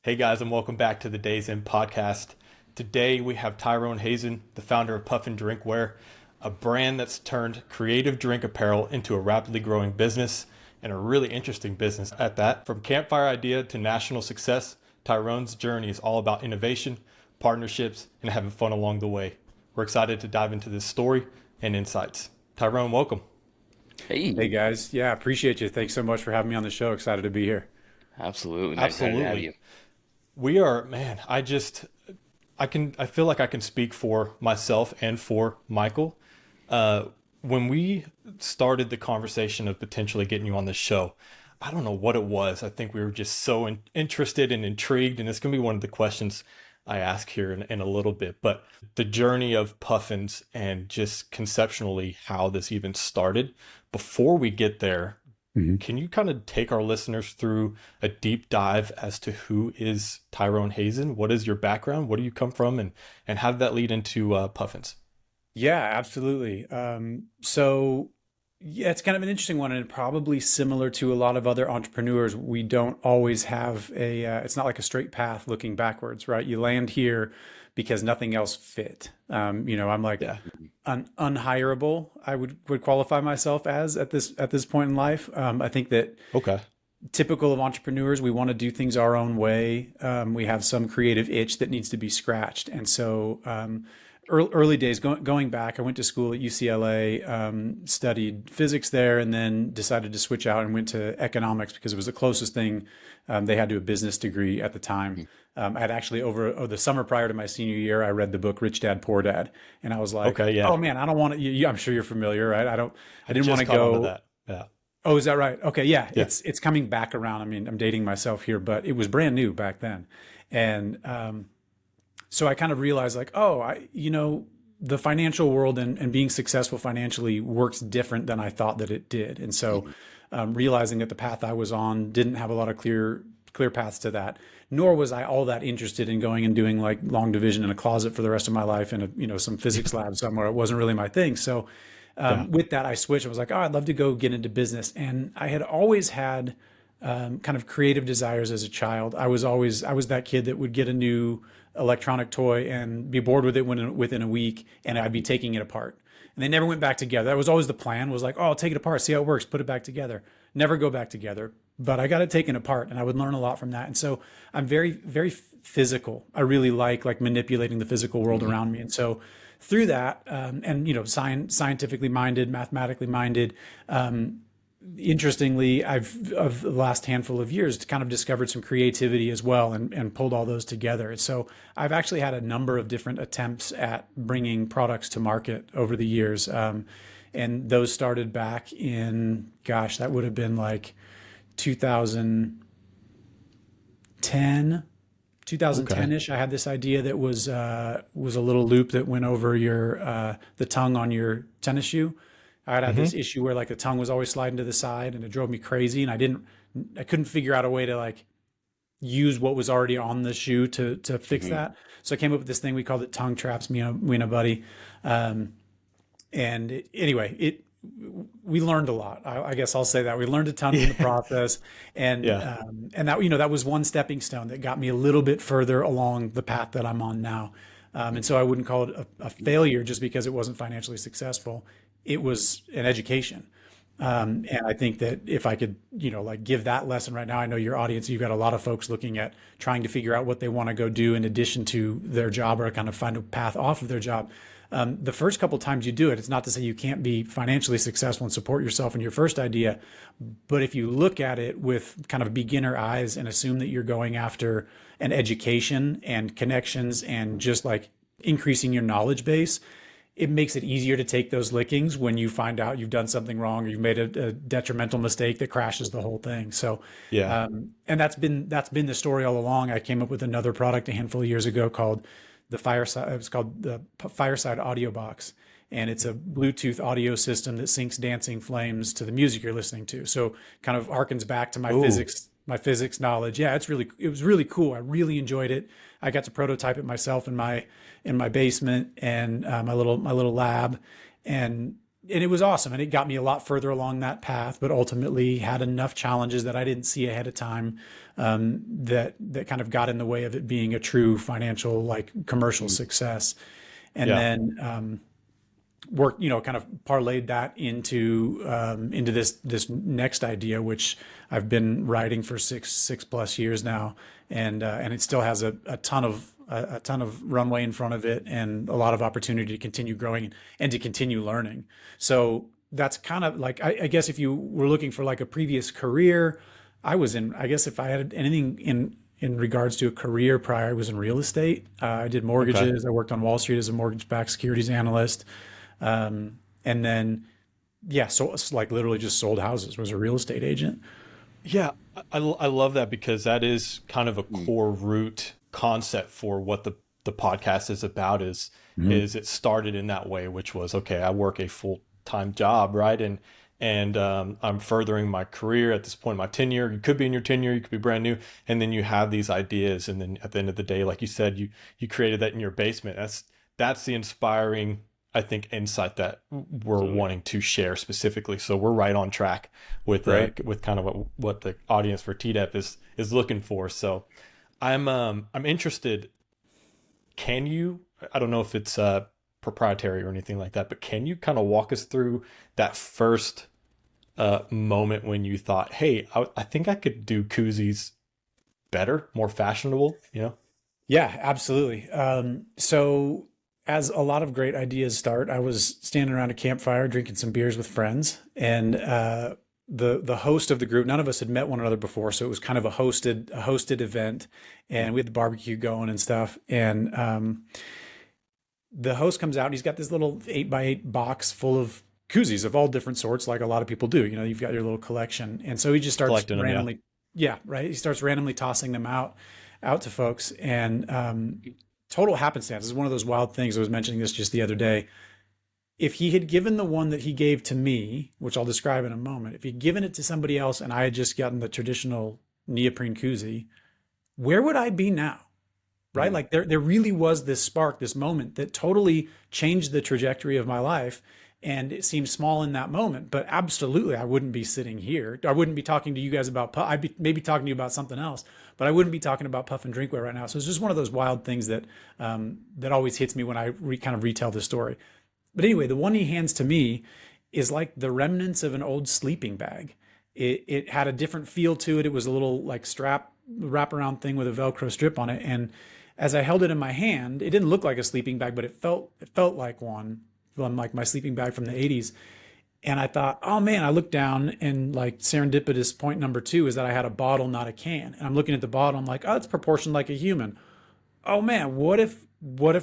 Hey guys, and welcome back to the Days End Podcast. Today we have Tyrone Hazen, the founder of Puffin Drinkwear, a brand that's turned creative drink apparel into a rapidly growing business and a really interesting business at that. From campfire idea to national success, Tyrone's journey is all about innovation, partnerships, and having fun along the way. We're excited to dive into this story and insights. Tyrone, welcome. Hey Hey, guys, yeah, appreciate you. Thanks so much for having me on the show. Excited to be here. absolutely, man. Excited to have Absolutely. you. We are, man, I feel like I can speak for myself and for Michael. Uh, when we started the conversation of potentially getting you on the show, I don't know what it was. I think we were just so interested and intrigued, and it's going to be one of the questions I ask here in a little bit. But the journey of Puffins and just conceptually how this even started. Before we get there, Mhm. can you kind of take our listeners through a deep dive as to who is Tyrone Hazen? What is your background? Where do you come from? And how did that lead into Puffins? Yeah, absolutely. Yeah, it's kind of an interesting one, and probably similar to a lot of other entrepreneurs. We don't always have it's not like a straight path looking backwards, right? You land here because nothing else fit. I'm like Yeah. unhireable. I would qualify myself as at this point in life. I think that Okay. typical of entrepreneurs, we want to do things our own way. We have some creative itch that needs to be scratched. And so, early days, going back, I went to school at UCLA, studied physics there, and then decided to switch out and went to economics because it was the closest thing they had to a business degree at the time. I had actually over the summer prior to my senior year, I read the book Rich Dad Poor Dad, and I was like, Okay. "Oh Yeah. man, I don't want to." I'm sure you're familiar, right? I I didn't want just to caught on to go. that. Yeah. Oh, is that right? Okay, yeah, Yeah. it's coming back around. I mean, I'm dating myself here, but it was brand new back then, and so I kind of realized like, oh, the financial world and being successful financially works different than I thought that it did, and so realizing that the path I was on didn't have a lot of clear paths to that, nor was I all that interested in going and doing like long division in a closet for the rest of my life in some physics lab somewhere. It wasn't really my thing, so Yeah. with that, I switched. I was like, oh, I'd love to go get into business. And I had always had kind of creative desires as a child. I was that kid that would get a new electronic toy and be bored with it within a week, and I'd be taking it apart. And they never went back together. That was always the plan. Was like, oh, I'll take it apart, see how it works, put it back together. Never go back together. But I got it taken apart, and I would learn a lot from that. And so I'm very, very physical. I really like manipulating the physical world Hmm. around me. And so through that, and scientifically minded, mathematically minded. Interestingly, I've of the last handful of years kind of discovered some creativity as well, and pulled all those together. So I've actually had a number of different attempts at bringing products to market over the years, and those started back in, gosh, that would have been like 2010 Okay. 2010-ish. I had this idea that was a little loop that went over your the tongue on your tennis shoe. I had this Mm-hmm. issue where like the tongue was always sliding to the side, and it drove me crazy, and I couldn't figure out a way to like use what was already on the shoe to fix Hmm. that. So I came up with this thing. We called it tongue traps. Me and a buddy. Um, anyway, it we learned a lot. I guess I'll say that we learned a ton from the Yeah. process, Yeah. and that was one stepping stone that got me a little bit further along the path that I'm on now. And so I wouldn't call it a failure just because it wasn't financially successful. It was an education. And I think that if I could, like give that lesson right now, I know your audience, you've got a lot of folks looking at trying to figure out what they want to go do in addition to their job, or kind of find a path off of their job. The first couple times you do it, it's not to say you can't be financially successful and support yourself in your first idea. But if you look at it with kind of beginner eyes and assume that you're going after an education and connections and just like increasing your knowledge base, it makes it easier to take those lickings when you find out you've done something wrong, or you've made a detrimental mistake that crashes the whole thing. So, Yeah. and that's been the story all along. I came up with another product a handful of years ago called the Fireside. It was called the Fireside Audio Box, and it's a Bluetooth audio system that syncs dancing flames to the music you're listening to. So, kind of harkens back to Oh, my physics knowledge. Yeah, it was really cool. I really enjoyed it. I got to prototype it myself in my basement, and my little lab, and and it was awesome, and it got me a lot further along that path, but ultimately had enough challenges that I didn't see ahead of time, that kind of got in the way of it being a true financial, like commercial success. And Yeah. then worked, kind of parlayed that into this next idea, which I've been writing for six plus years now, and it still has a ton of runway in front of it, and a lot of opportunity to continue growing and to continue learning. So that's kind of like, I guess if you were looking for like a previous career, I guess if I had anything in regards to a career prior, I was in real estate. I did Okay. mortgages. I worked on Wall Street as a mortgage-backed securities analyst. And then, yeah, so it's like literally just sold houses, was a real estate agent. Yeah, I love that because that is kind of a Mm. core root concept for what the podcast is about Mhm. is it started in that way, which was, okay, I work a full-time job, right? And I'm furthering my career at this point in my tenure. You could be in your tenure, you could be brand new, and then you have these ideas, and then at the end of the day, like you said, you created that in your basement. That's the inspiring, I think, insight that we're Absolutely. wanting to share specifically. So we're right on track Great. with kind of what the audience for TDEP is looking for. So I'm interested. Can you? I don't know if it's proprietary or anything like that, but can you kind of walk us through that first moment when you thought, "Hey, I think I could do koozies better, more fashionable," you know? Yeah, absolutely. So as a lot of great ideas start, I was standing around a campfire drinking some beers with friends, and the host of the group, none of us had met one another before, so it was kind of a hosted event, and we had the barbecue going and stuff. And the host comes out, and he's got this little 8x8 box full of koozies of all different sorts, like a lot of people do. You've got your little collection, and so he just starts Collecting them, yeah. randomly, yeah, right. He starts randomly tossing them out to folks, and total happenstance. This is one of those wild things. I was mentioning this just the other day. If he had given the one that he gave to me, which I'll describe in a moment, if he'd given it to somebody else and I had just gotten the traditional neoprene koozie, where would I be now? Right? Mm. Like there really was this spark, this moment that totally changed the trajectory of my life. And it seemed small in that moment, but absolutely, I wouldn't be sitting here. I wouldn't be talking to you guys about, I'd be maybe talking to you about something else, but I wouldn't be talking about Puffin Drinkwear right now. So it's just one of those wild things that always hits me when I kind of retell the story. But anyway, the one he hands to me is like the remnants of an old sleeping bag. It had a different feel to it. It was a little like strap wraparound thing with a Velcro strip on it. And as I held it in my hand, it didn't look like a sleeping bag, but it felt like one from like my sleeping bag from the 80s. And I thought, oh man, I looked down, and like serendipitous point number two is that I had a bottle, not a can. And I'm looking at the bottle, I'm like, oh, it's proportioned like a human. Oh man, what if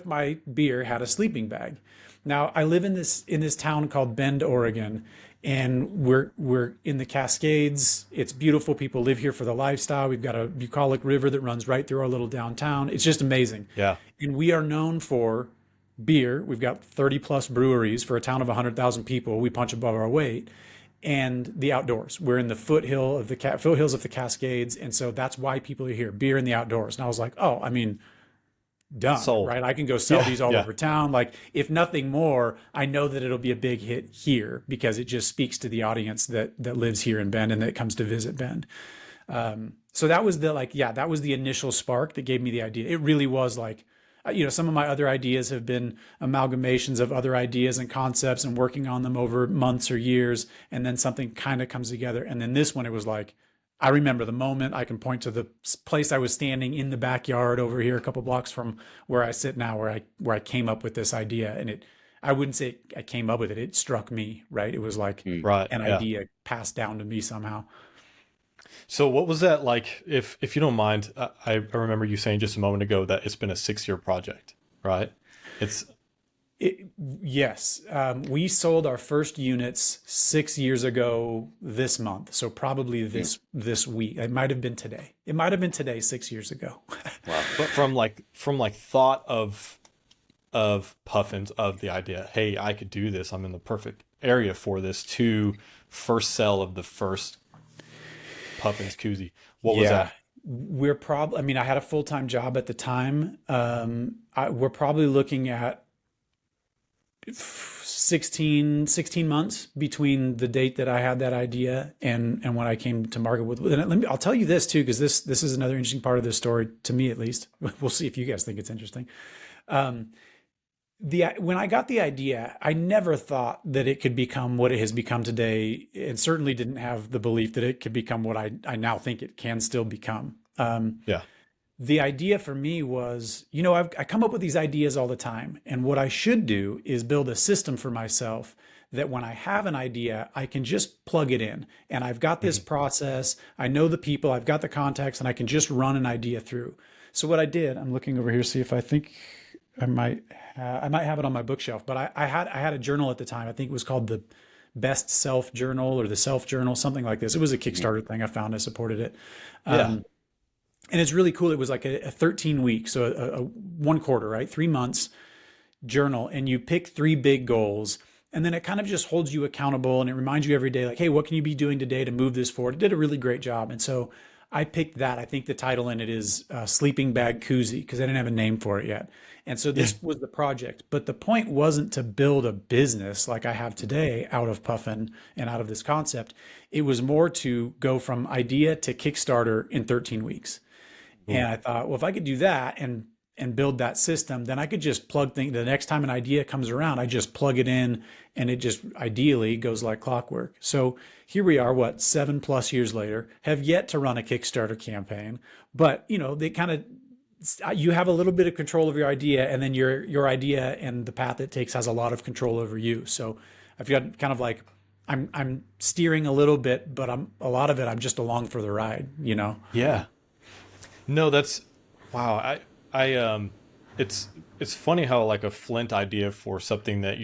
my beer had a sleeping bag? Now I live in this town called Bend, Oregon, and we're in the Cascades. It's beautiful. People live here for the lifestyle. We've got a bucolic river that runs right through our little downtown. It's just amazing. Yeah. And we are known for beer. We've got 30 plus breweries for a town of 100,000 people. We punch above our weight. And the outdoors. We're in the foothills of the Cascades, and so that's why people are here. Beer in the outdoors. And I was like, oh, I mean, done, Sold. right? I can go sell Yeah, these all yeah. over town. Like, if nothing more, I know that it'll be a big hit here because it just speaks to the audience that lives here in Bend and that comes to visit Bend. So that was that was the initial spark that gave me the idea. It really was like, some of my other ideas have been amalgamations of other ideas and concepts and working on them over months or years. And then something kind of comes together. And then this one, it was like, I remember the moment. I can point to the place I was standing in the backyard over here, a couple blocks from where I sit now, where I came up with this idea. And I wouldn't say I came up with it. It struck me, right? It was like Mm. Right. an Yeah. idea passed down to me somehow. So what was that like? If you don't mind, I remember you saying just a moment ago that it's been a 6-year project, right? It's It, yes, we sold our first units 6 years ago this month, so probably Mm. this week. It might have been today. It might have been today 6 years ago. Wow. but from thought of Puffins, of the idea, hey, I could do this. I'm in the perfect area for this, to first sell of the first Puffins koozie. What was Yeah, that? we're probably. I mean, I had a full-time job at the time. We're probably looking at 16 months between the date that I had that idea and when I came to market with it. And I'll tell you this too, because this is another interesting part of this story, to me at least. We'll see if you guys think it's interesting. When I got the idea, I never thought that it could become what it has become today, and certainly didn't have the belief that it could become what I now think it can still become. Yeah. The idea for me was, I come up with these ideas all the time. And what I should do is build a system for myself that when I have an idea, I can just plug it in. And I've got this process. I know the people, I've got the contacts, and I can just run an idea through. So what I did, I'm looking over here, see if I think I might have it on my bookshelf, but I had a journal at the time. I think it was called the Best Self Journal or the Self Journal, something like this. It was a Kickstarter thing. I found, I supported it. Yeah. And it's really cool. It was like a 13 week, so a 1 quarter, right? 3 months journal. And you pick 3 big goals. And then it kind of just holds you accountable. And it reminds you every day, like, hey, what can you be doing today to move this forward? It did a really great job. And so I picked that. I think the title in it is Sleeping Bag Koozie, because I didn't have a name for it yet. And so this was the project. But the point wasn't to build a business like I have today out of Puffin and out of this concept. It was more to go from idea to Kickstarter in 13 weeks. And I thought, well, if I could do that and build that system, then I could just plug things. The next time an idea comes around, I just plug it in, and it just ideally goes like clockwork. So here we are, 7+ years later, have yet to run a Kickstarter campaign, but they kind of, you have a little bit of control of your idea, and then your idea and the path it takes has a lot of control over you. So I've got kind of like, I'm steering a little bit, but a lot of it, I'm just along for the ride, Yeah. No, that's wow. It's funny how like a flint idea for something that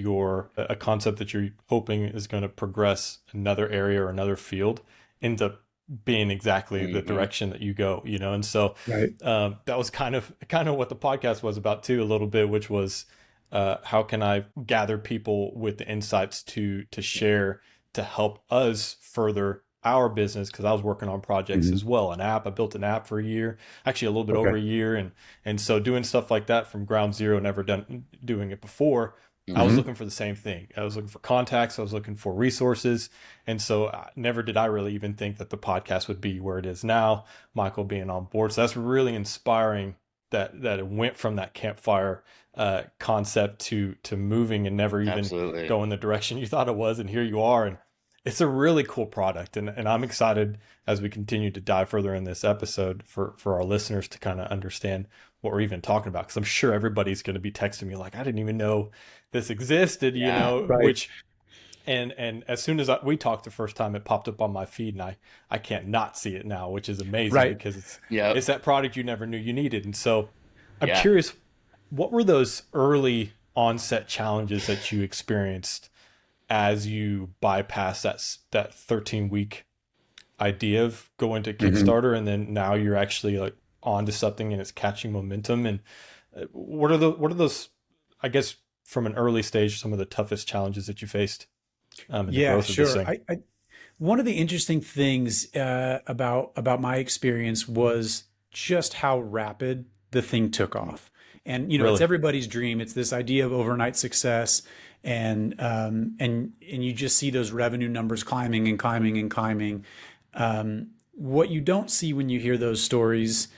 a concept that you're hoping is going to progress another area or another field ends up being exactly the direction that you go, and so Right. that was kind of what the podcast was about too, a little bit, which was how can I gather people with the insights to share to help us further our business, because I was working on projects as well. I built an app for a year, actually a little bit over a year, and so doing stuff like that from ground zero, never doing it before. I was looking for the same thing. I was looking for contacts. I was looking for resources, and so never did I really even think that the podcast would be where it is now. Michael being on board, so that's really inspiring. That it went from that campfire concept to moving and never even going the direction you thought it was, and here you are. And it's a really cool product, and I'm excited as we continue to dive further in this episode for our listeners to kind of understand what we're even talking about, because I'm sure everybody's going to be texting me like, I didn't even know this existed, Right. which and as soon as we talked the first time, it popped up on my feed, and I can't not see it now, which is amazing, Right. because it's that product you never knew you needed. And so I'm curious, what were those early onset challenges that you experienced as you bypass that 13-week idea of going to Kickstarter, and then now you're actually like onto something and it's catching momentum? And what are those, I guess, from an early stage, some of the toughest challenges that you faced in the growth of this thing? One of the interesting things about my experience was just how rapid the thing took off. And it's everybody's dream. It's this idea of overnight success, and you just see those revenue numbers climbing and climbing and climbing. What you don't see when you hear those stories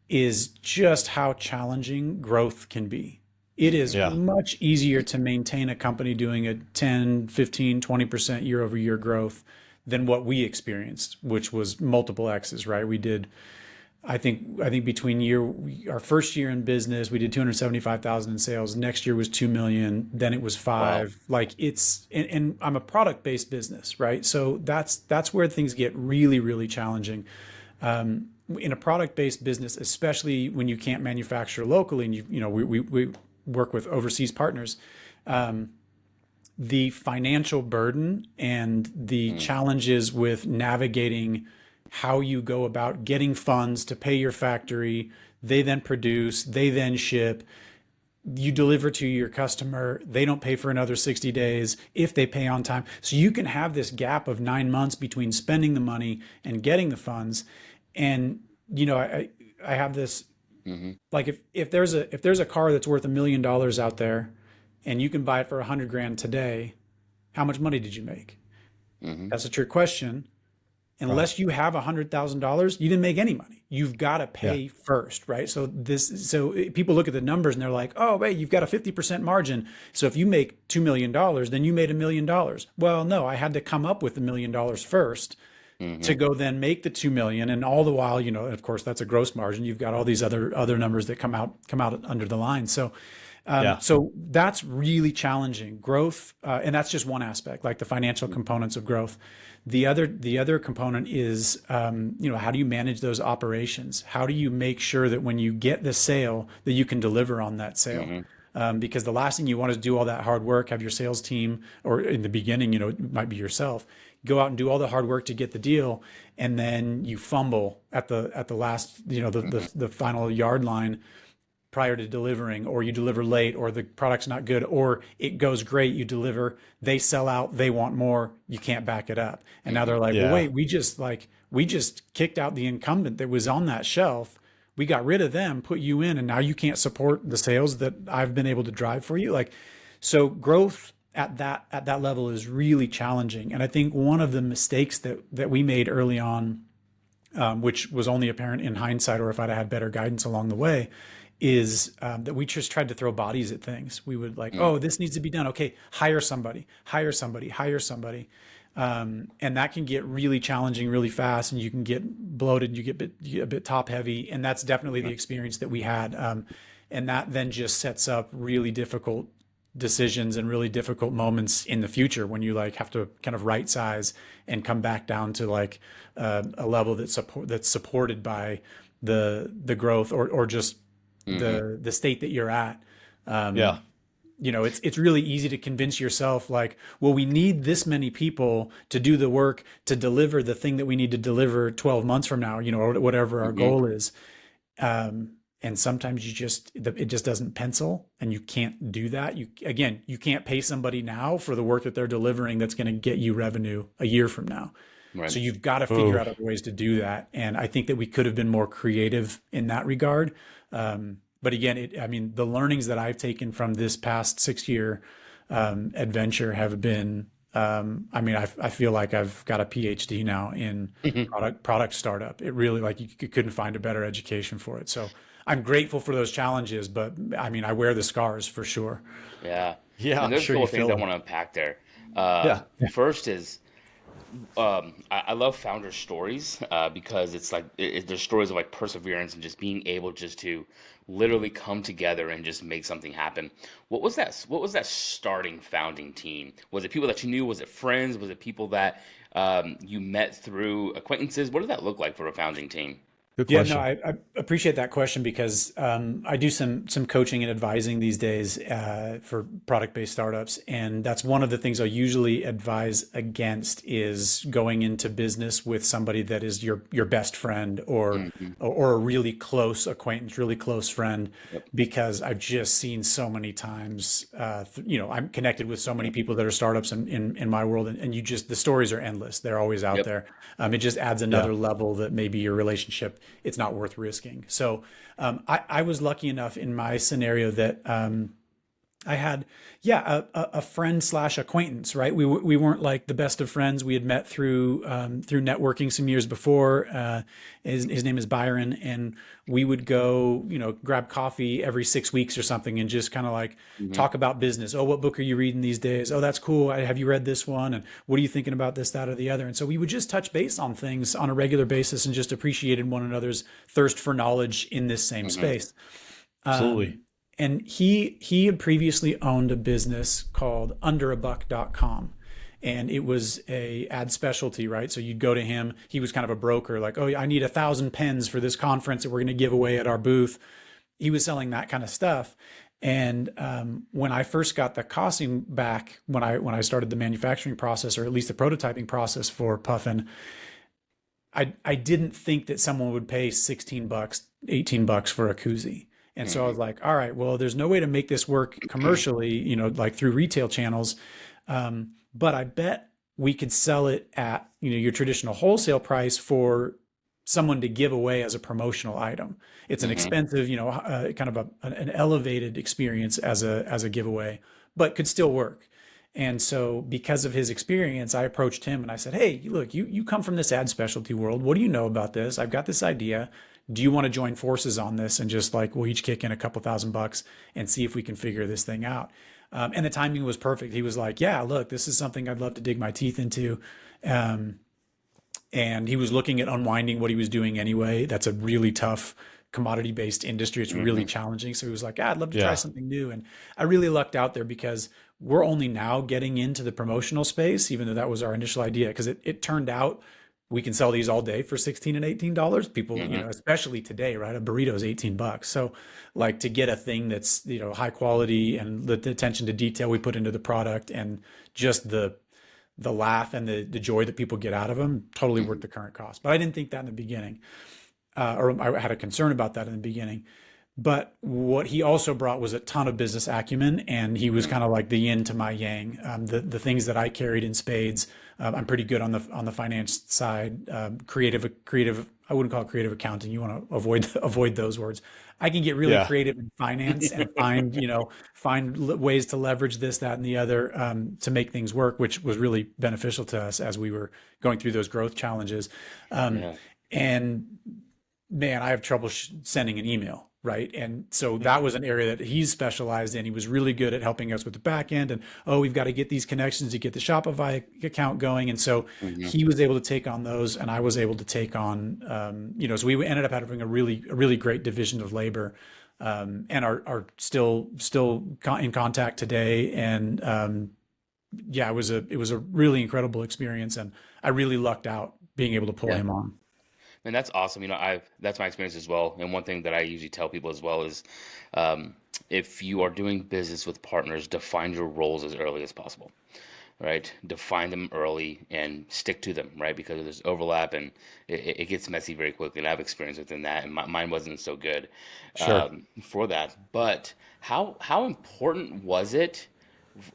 is just how challenging growth can be. It is much easier to maintain a company doing a 10, 15, 20% year over year growth than what we experienced, which was multiple X's, right? We did, I think between our first year in business, we did 275,000 in sales. Next year was 2 million. Then it was 5. Wow. Like and I'm a product-based business, right? So that's where things get really, really challenging. In a product-based business, especially when you can't manufacture locally, and we work with overseas partners, the financial burden and the challenges with navigating how you go about getting funds to pay your factory, they then produce, they then ship, you deliver to your customer, they don't pay for another 60 days if they pay on time. So you can have this gap of 9 months between spending the money and getting the funds. And, I have this, like if there's a car that's worth $1 million out there, and you can buy it for 100 grand today, how much money did you make? Mm-hmm. That's a trick question. Unless you have $100,000, you didn't make any money. You've got to pay first, right? So people look at the numbers and they're like, oh, wait, you've got a 50% margin. So if you make $2 million, then you made $1 million. Well, no, I had to come up with $1 million first to go then make the 2 million. And all the while, you know, of course, that's a gross margin. You've got all these other numbers that come out under the line. So so that's really challenging growth. And that's just one aspect, like the financial components of growth. The other component is, you know, how do you manage those operations? How do you make sure that when you get the sale, that you can deliver on that sale? Because the last thing you want is do all that hard work, have your sales team, or in the beginning, you know, it might be yourself, go out and do all the hard work to get the deal, and then you fumble at the last, you know, the final yard line prior to delivering, or you deliver late, or the product's not good, or it goes great, you deliver, they sell out, they want more, you can't back it up. And now they're like, well, wait, we just kicked out the incumbent that was on that shelf. We got rid of them, put you in, and now you can't support the sales that I've been able to drive for you. Like, so growth at that level is really challenging. And I think one of the mistakes that we made early on, which was only apparent in hindsight, or if I'd had better guidance along the way, is that we just tried to throw bodies at things. We would like, oh, this needs to be done. Okay, hire somebody. And that can get really challenging really fast, and you can get bloated, you get a bit top heavy. And that's definitely the experience that we had. And that then just sets up really difficult decisions and really difficult moments in the future when you like have to kind of right size and come back down to like a level that's supported by the growth or just the state that you're at. You know, it's really easy to convince yourself like, well, we need this many people to do the work to deliver the thing that we need to deliver 12 months from now, you know, or whatever our goal is. And sometimes it just doesn't pencil, and you can't do that. You can't pay somebody now for the work that they're delivering that's going to get you revenue a year from now. Right. So you've got to figure out other ways to do that. And I think that we could have been more creative in that regard. But again, I mean, the learnings that I've taken from this past 6-year adventure have been, I mean, I feel like I've got a PhD now in product startup. It really, like, you couldn't find a better education for it. So I'm grateful for those challenges, but I mean, I wear the scars for sure. Yeah. Yeah. And there's sure a couple things I want to unpack there. First is, I love founder stories because it's like there's stories of like perseverance and just being able just to literally come together and just make something happen. What was that starting founding team? Was it people that you knew? Was it friends? Was it people that you met through acquaintances? What did that look like for a founding team? Good question. Yeah, no, I appreciate that question because I do some coaching and advising these days for product-based startups, and that's one of the things I usually advise against is going into business with somebody that is your best friend or a really close acquaintance, really close friend, because I've just seen so many times. You know, I'm connected with so many people that are startups in my world, and you just the stories are endless. They're always out there. It just adds another level that maybe your relationship, it's not worth risking. So I was lucky enough in my scenario that I had, a friend / acquaintance, right? We weren't like the best of friends. We had met through networking some years before. His name is Byron, and we would go, you know, grab coffee every 6 weeks or something and just kind of like talk about business. Oh, what book are you reading these days? Oh, that's cool. Have you read this one? And what are you thinking about this, that, or the other? And so we would just touch base on things on a regular basis and just appreciated one another's thirst for knowledge in this same space. Absolutely. And he had previously owned a business called underabuck.com. And it was a ad specialty, right? So you'd go to him. He was kind of a broker, like, oh, I need 1,000 pens for this conference that we're going to give away at our booth. He was selling that kind of stuff. And when I first got the costing back, when I started the manufacturing process, or at least the prototyping process for Puffin, I didn't think that someone would pay $16, $18 for a Koozie. And so I was like, all right, well, there's no way to make this work commercially, you know, like through retail channels. But I bet we could sell it at, you know, your traditional wholesale price for someone to give away as a promotional item. It's an expensive, you know, kind of an elevated experience as a giveaway. but could still work. And so because of his experience, I approached him and I said, hey, look, you come from this ad specialty world. What do you know about this? I've got this idea. Do you want to join forces on this? And just like, we'll each kick in a couple $1,000 and see if we can figure this thing out. And the timing was perfect. He was like, yeah, look, this is something I'd love to dig my teeth into. And he was looking at unwinding what he was doing anyway. That's a really tough commodity-based industry. It's really challenging. So he was like, I'd love to try something new. And I really lucked out there because we're only now getting into the promotional space, even though that was our initial idea, because it turned out we can sell these all day for $16 and $18. People, especially today, right? A burrito is $18. So like to get a thing that's, high quality and the attention to detail we put into the product and just the laugh and the joy that people get out of them, totally worth the current cost. But I didn't think that in the beginning, or I had a concern about that in the beginning. But what he also brought was a ton of business acumen, and he was kind of like the yin to my yang. The things that I carried in spades, I'm pretty good on the finance side. Creative. I wouldn't call it creative accounting. You want to avoid those words. I can get really creative in finance and find ways to leverage this, that, and the other to make things work, which was really beneficial to us as we were going through those growth challenges. And man, I have trouble sending an email. Right. And so that was an area that he's specialized in. He was really good at helping us with the back end and, we've got to get these connections to get the Shopify account going. And so he was able to take on those and I was able to take on, so we ended up having a really great division of labor and are still in contact today. And it was a really incredible experience. And I really lucked out being able to pull him on. And that's awesome. That's my experience as well. And one thing that I usually tell people as well is, if you are doing business with partners, define your roles as early as possible, right? Define them early and stick to them, right? Because there's overlap and it gets messy very quickly. And I have experience within that, and mine wasn't so good for that. But how important was it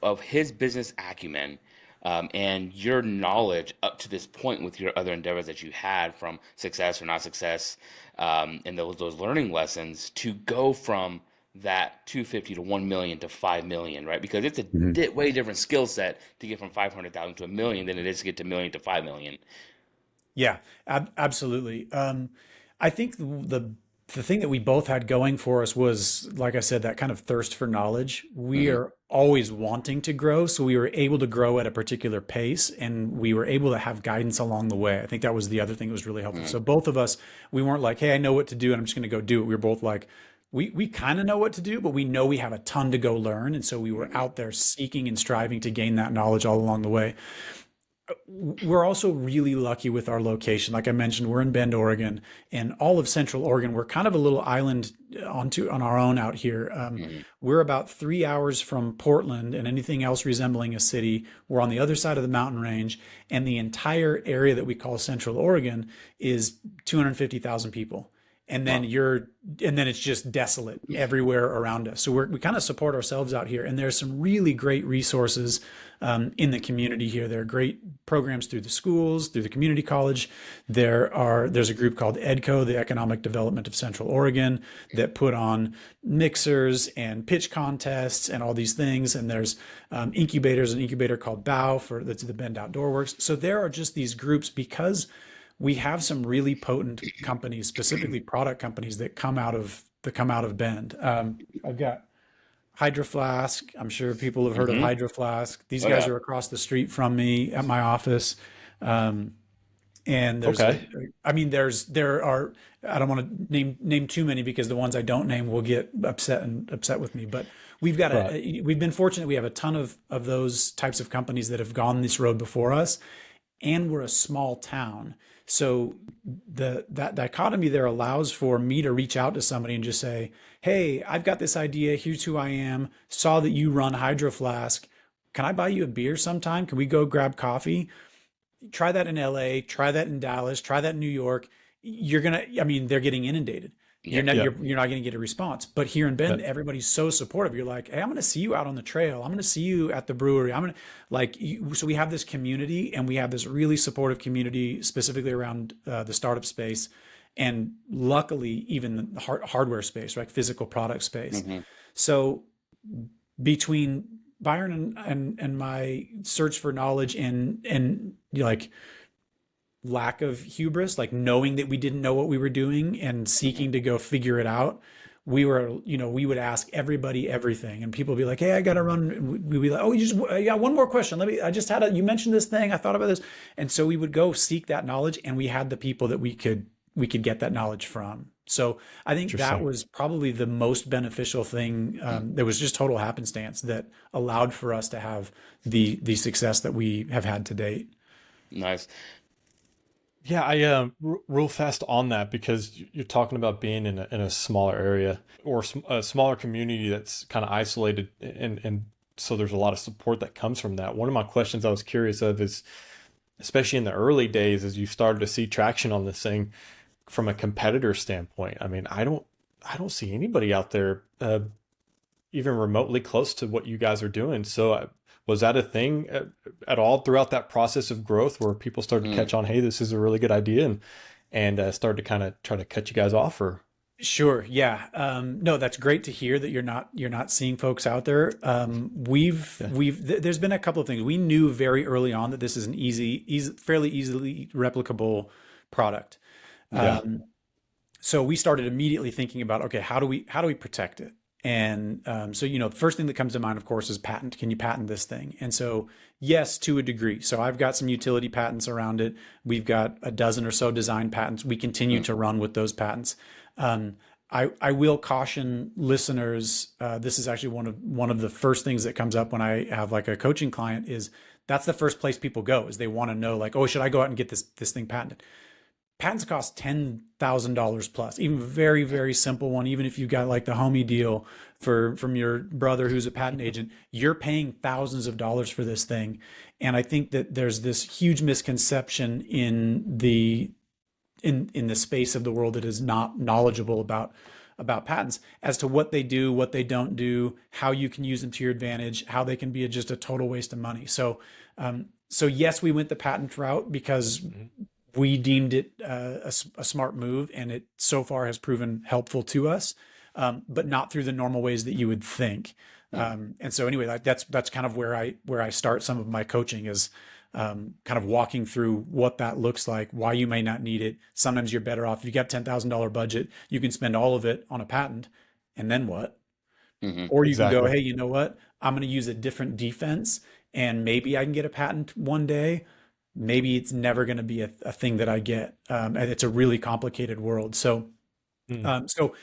of his business acumen? And your knowledge up to this point with your other endeavors that you had from success or not success, and those learning lessons to go from that 250 to 1 million to 5 million, right? Because it's a way different skill set to get from 500,000 to a million than it is to get to 1 million to 5 million. Yeah, absolutely. I think the thing that we both had going for us was, like I said, that kind of thirst for knowledge. We are always wanting to grow. So we were able to grow at a particular pace and we were able to have guidance along the way. I think that was the other thing that was really helpful. So both of us, we weren't like, hey, I know what to do and I'm just going to go do it. We were both like, we kind of know what to do, but we know we have a ton to go learn. And so we were out there seeking and striving to gain that knowledge all along the way. We're also really lucky with our location. Like I mentioned, we're in Bend, Oregon, and all of Central Oregon. We're kind of a little island on our own out here. We're about 3 hours from Portland and anything else resembling a city. We're on the other side of the mountain range, and the entire area that we call Central Oregon is 250,000 people. And then it's just desolate everywhere around us. So we kind of support ourselves out here. And there's some really great resources in the community here. There are great programs through the schools, through the community college. There's a group called EDCO, the Economic Development of Central Oregon, that put on mixers and pitch contests and all these things. And there's incubators, an incubator called BOW that's the Bend Outdoor Works. So there are just these groups because we have some really potent companies, specifically product companies that come out of Bend. I've got Hydro Flask. I'm sure people have heard of Hydro Flask. These guys are across the street from me at my office. And there's, there are, I don't want to name too many because the ones I don't name will get upset with me, but we've got we've been fortunate. We have a ton of those types of companies that have gone this road before us, and we're a small town. So that dichotomy there allows for me to reach out to somebody and just say, hey, I've got this idea. Here's who I am. Saw that you run Hydro Flask. Can I buy you a beer sometime? Can we go grab coffee? Try that in LA, try that in Dallas, try that in New York. They're getting inundated. You're not going to get a response. But here in Bend, everybody's so supportive. You're like, hey, I'm going to see you out on the trail. I'm going to see you at the brewery. So we have this community, and we have this really supportive community specifically around the startup space, and luckily even the hardware space, right? Physical product space. So between Byron and my search for knowledge and like lack of hubris, like knowing that we didn't know what we were doing and seeking to go figure it out. We were, we would ask everybody everything, and people would be like, "Hey, I got to run." And we'd be like, "Oh, yeah, one more question. You mentioned this thing. I thought about this." And so we would go seek that knowledge, and we had the people that we could get that knowledge from. So I think that was probably the most beneficial thing. There was just total happenstance that allowed for us to have the success that we have had to date. Nice. Yeah, I real fast on that, because you're talking about being in a smaller area or a smaller community that's kind of isolated, and so there's a lot of support that comes from that. One of my questions I was curious of is, especially in the early days, as you started to see traction on this thing from a competitor standpoint. I mean, I don't see anybody out there even remotely close to what you guys are doing. So was that a thing at all throughout that process of growth, where people started to catch on, hey, this is a really good idea, and started to kind of try to cut you guys off? Or Sure. Yeah. No, that's great to hear that you're not seeing folks out there. There's been a couple of things. We knew very early on that this is an fairly easily replicable product. Yeah. So we started immediately thinking about, okay, how do we protect it? And so, the first thing that comes to mind, of course, is patent. Can you patent this thing? And so, yes, to a degree. So I've got some utility patents around it. We've got a dozen or so design patents. We continue to run with those patents. I will caution listeners. This is actually one of the first things that comes up when I have like a coaching client. Is that's the first place people go, is they want to know, like, oh, should I go out and get this thing patented? Patents cost $10,000 plus, even very, very simple one. Even if you got like the homie deal from your brother who's a patent agent, you're paying thousands of dollars for this thing. And I think that there's this huge misconception in the space of the world that is not knowledgeable about patents as to what they do, what they don't do, how you can use them to your advantage, how they can be just a total waste of money. So yes, we went the patent route because we deemed it a smart move, and it so far has proven helpful to us, but not through the normal ways that you would think. And so anyway, that's kind of where I start some of my coaching, is kind of walking through what that looks like, why you may not need it. Sometimes you're better off. If you got $10,000 budget, you can spend all of it on a patent, and then what? Or you can go, hey, you know what? I'm going to use a different defense, and maybe I can get a patent one day. Maybe it's never going to be a thing that I get. And it's a really complicated world. So, so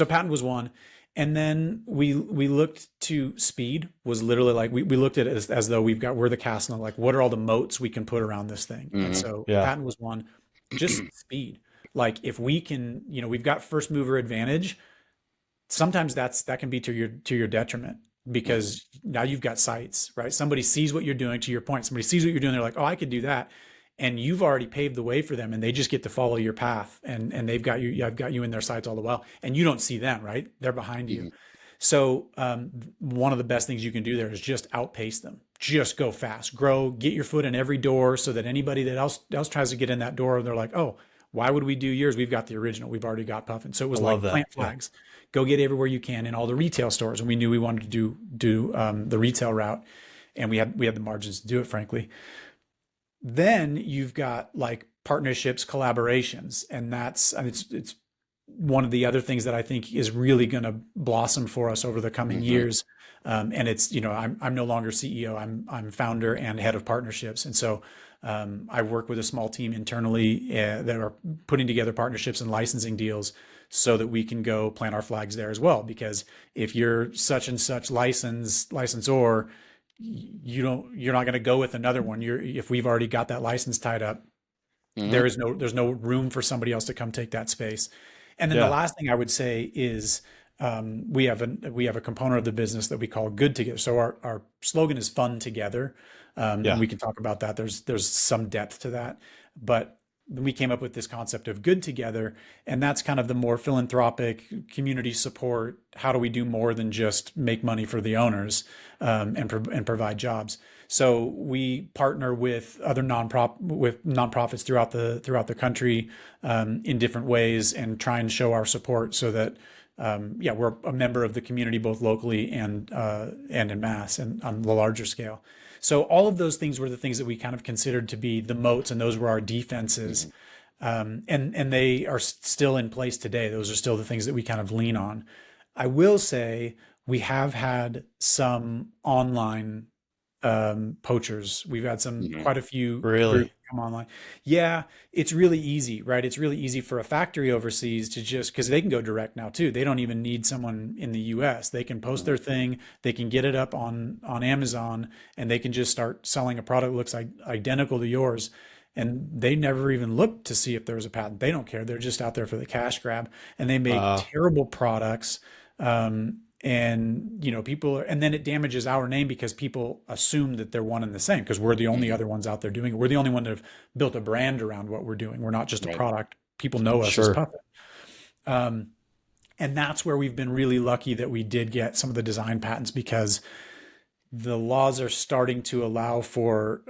patent was one. And then we looked to speed. Was literally like, we looked at it as though we're the castle, like, what are all the moats we can put around this thing? And so patent was one. Just speed. Like, if we can, we've got first mover advantage. Sometimes that can be to your detriment, because now you've got sights, right? Somebody sees what you're doing. To your point, somebody sees what you're doing. They're like, oh, I could do that. And you've already paved the way for them, and they just get to follow your path, and they've got you. I've got you in their sights all the while, and you don't see them, right? They're behind you. So one of the best things you can do there is just outpace them. Just go fast, grow, get your foot in every door, so that anybody that else tries to get in that door, they're like, oh, why would we do yours? We've got the original. We've already got Puffin. So it was like plant flags. Go get everywhere you can in all the retail stores. And we knew we wanted to do the retail route, and we had the margins to do it, frankly. Then you've got like partnerships, collaborations, and it's one of the other things that I think is really going to blossom for us over the coming years. And it's, I'm no longer CEO. I'm founder and head of partnerships, and so I work with a small team internally that are putting together partnerships and licensing deals, so that we can go plant our flags there as well. Because if you're such and such licensor, you're not going to go with another one. If we've already got that license tied up, there's no room for somebody else to come take that space. And then the last thing I would say is we have a component of the business that we call Good Together. So our slogan is Fun Together. And we can talk about that. There's some depth to that, but we came up with this concept of Good Together, and that's kind of the more philanthropic community support. How do we do more than just make money for the owners and provide jobs? So we partner with other nonprofits throughout the country in different ways, and try and show our support, so that yeah, we're a member of the community both locally and in mass and on the larger scale. So all of those things were the things that we kind of considered to be the moats, and those were our defenses. And they are still in place today. Those are still the things that we kind of lean on. I will say we have had some online poachers. We've had quite a few groups Really? come online. Yeah, it's really easy, right? It's really easy for a factory overseas to just, because they can go direct now too. They don't even need someone in the US. They can post their thing, they can get it up on Amazon, and they can just start selling a product that looks like identical to yours. And they never even look to see if there was a patent. They don't care. They're just out there for the cash grab, and they make Wow. terrible products. And people are, and then it damages our name because people assume that they're one and the same because we're the only other ones out there doing it. We're the only one that have built a brand around what we're doing. We're not just a Right. product. People know us as Sure. Puffin. And that's where we've been really lucky that we did get some of the design patents, because the laws are starting to allow for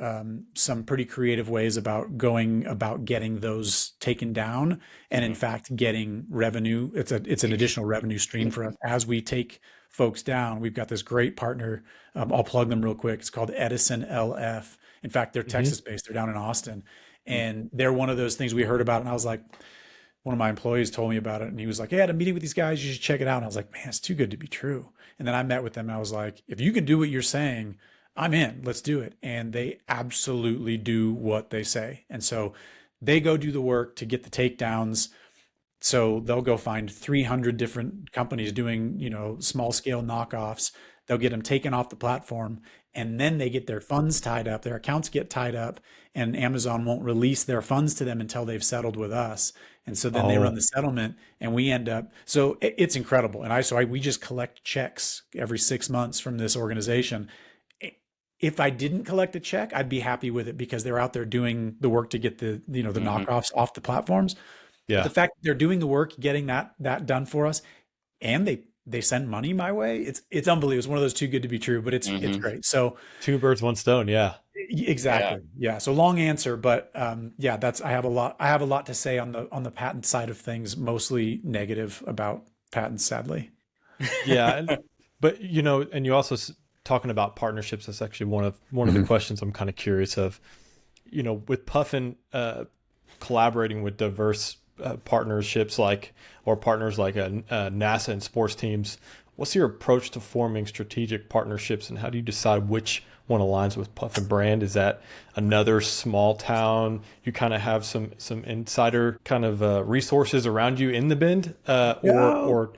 some pretty creative ways about going about getting those taken down, and in fact getting revenue. It's an additional revenue stream for us as we take folks down. We've got this great partner. I'll plug them real quick. It's called Edison LF. In fact, they're Texas based. They're down in Austin, and they're one of those things we heard about. And I was like, one of my employees told me about it, and he was like, "Hey, I had a meeting with these guys. You should check it out." And I was like, "Man, it's too good to be true." And then I met with them, and I was like, "If you can do what you're saying, I'm in. Let's do it." And they absolutely do what they say. And so they go do the work to get the takedowns. So they'll go find 300 different companies doing, small scale knockoffs. They'll get them taken off the platform, and then they get their funds tied up. Their accounts get tied up, and Amazon won't release their funds to them until they've settled with us. And so then they run Oh, the settlement, and we end up. So it's incredible. And we just collect checks every 6 months from this organization. If I didn't collect a check, I'd be happy with it because they're out there doing the work to get the knockoffs off the platforms. But yeah. the fact that they're doing the work, getting that done for us, and they send money my way, it's unbelievable. It's one of those too good to be true, but it's great. So Two birds, one stone. Yeah. Yeah. exactly, yeah. So long answer, but yeah, I have a lot to say on the patent side of things, mostly negative about patents, sadly. Yeah. But, and you also talking about partnerships. That's actually one of the questions I'm kind of curious of, with Puffin, collaborating with diverse partnerships or partners like NASA and sports teams. What's your approach to forming strategic partnerships, and how do you decide which one aligns with Puffin brand? Is that another small town? You kind of have some insider kind of resources around you in the bend, or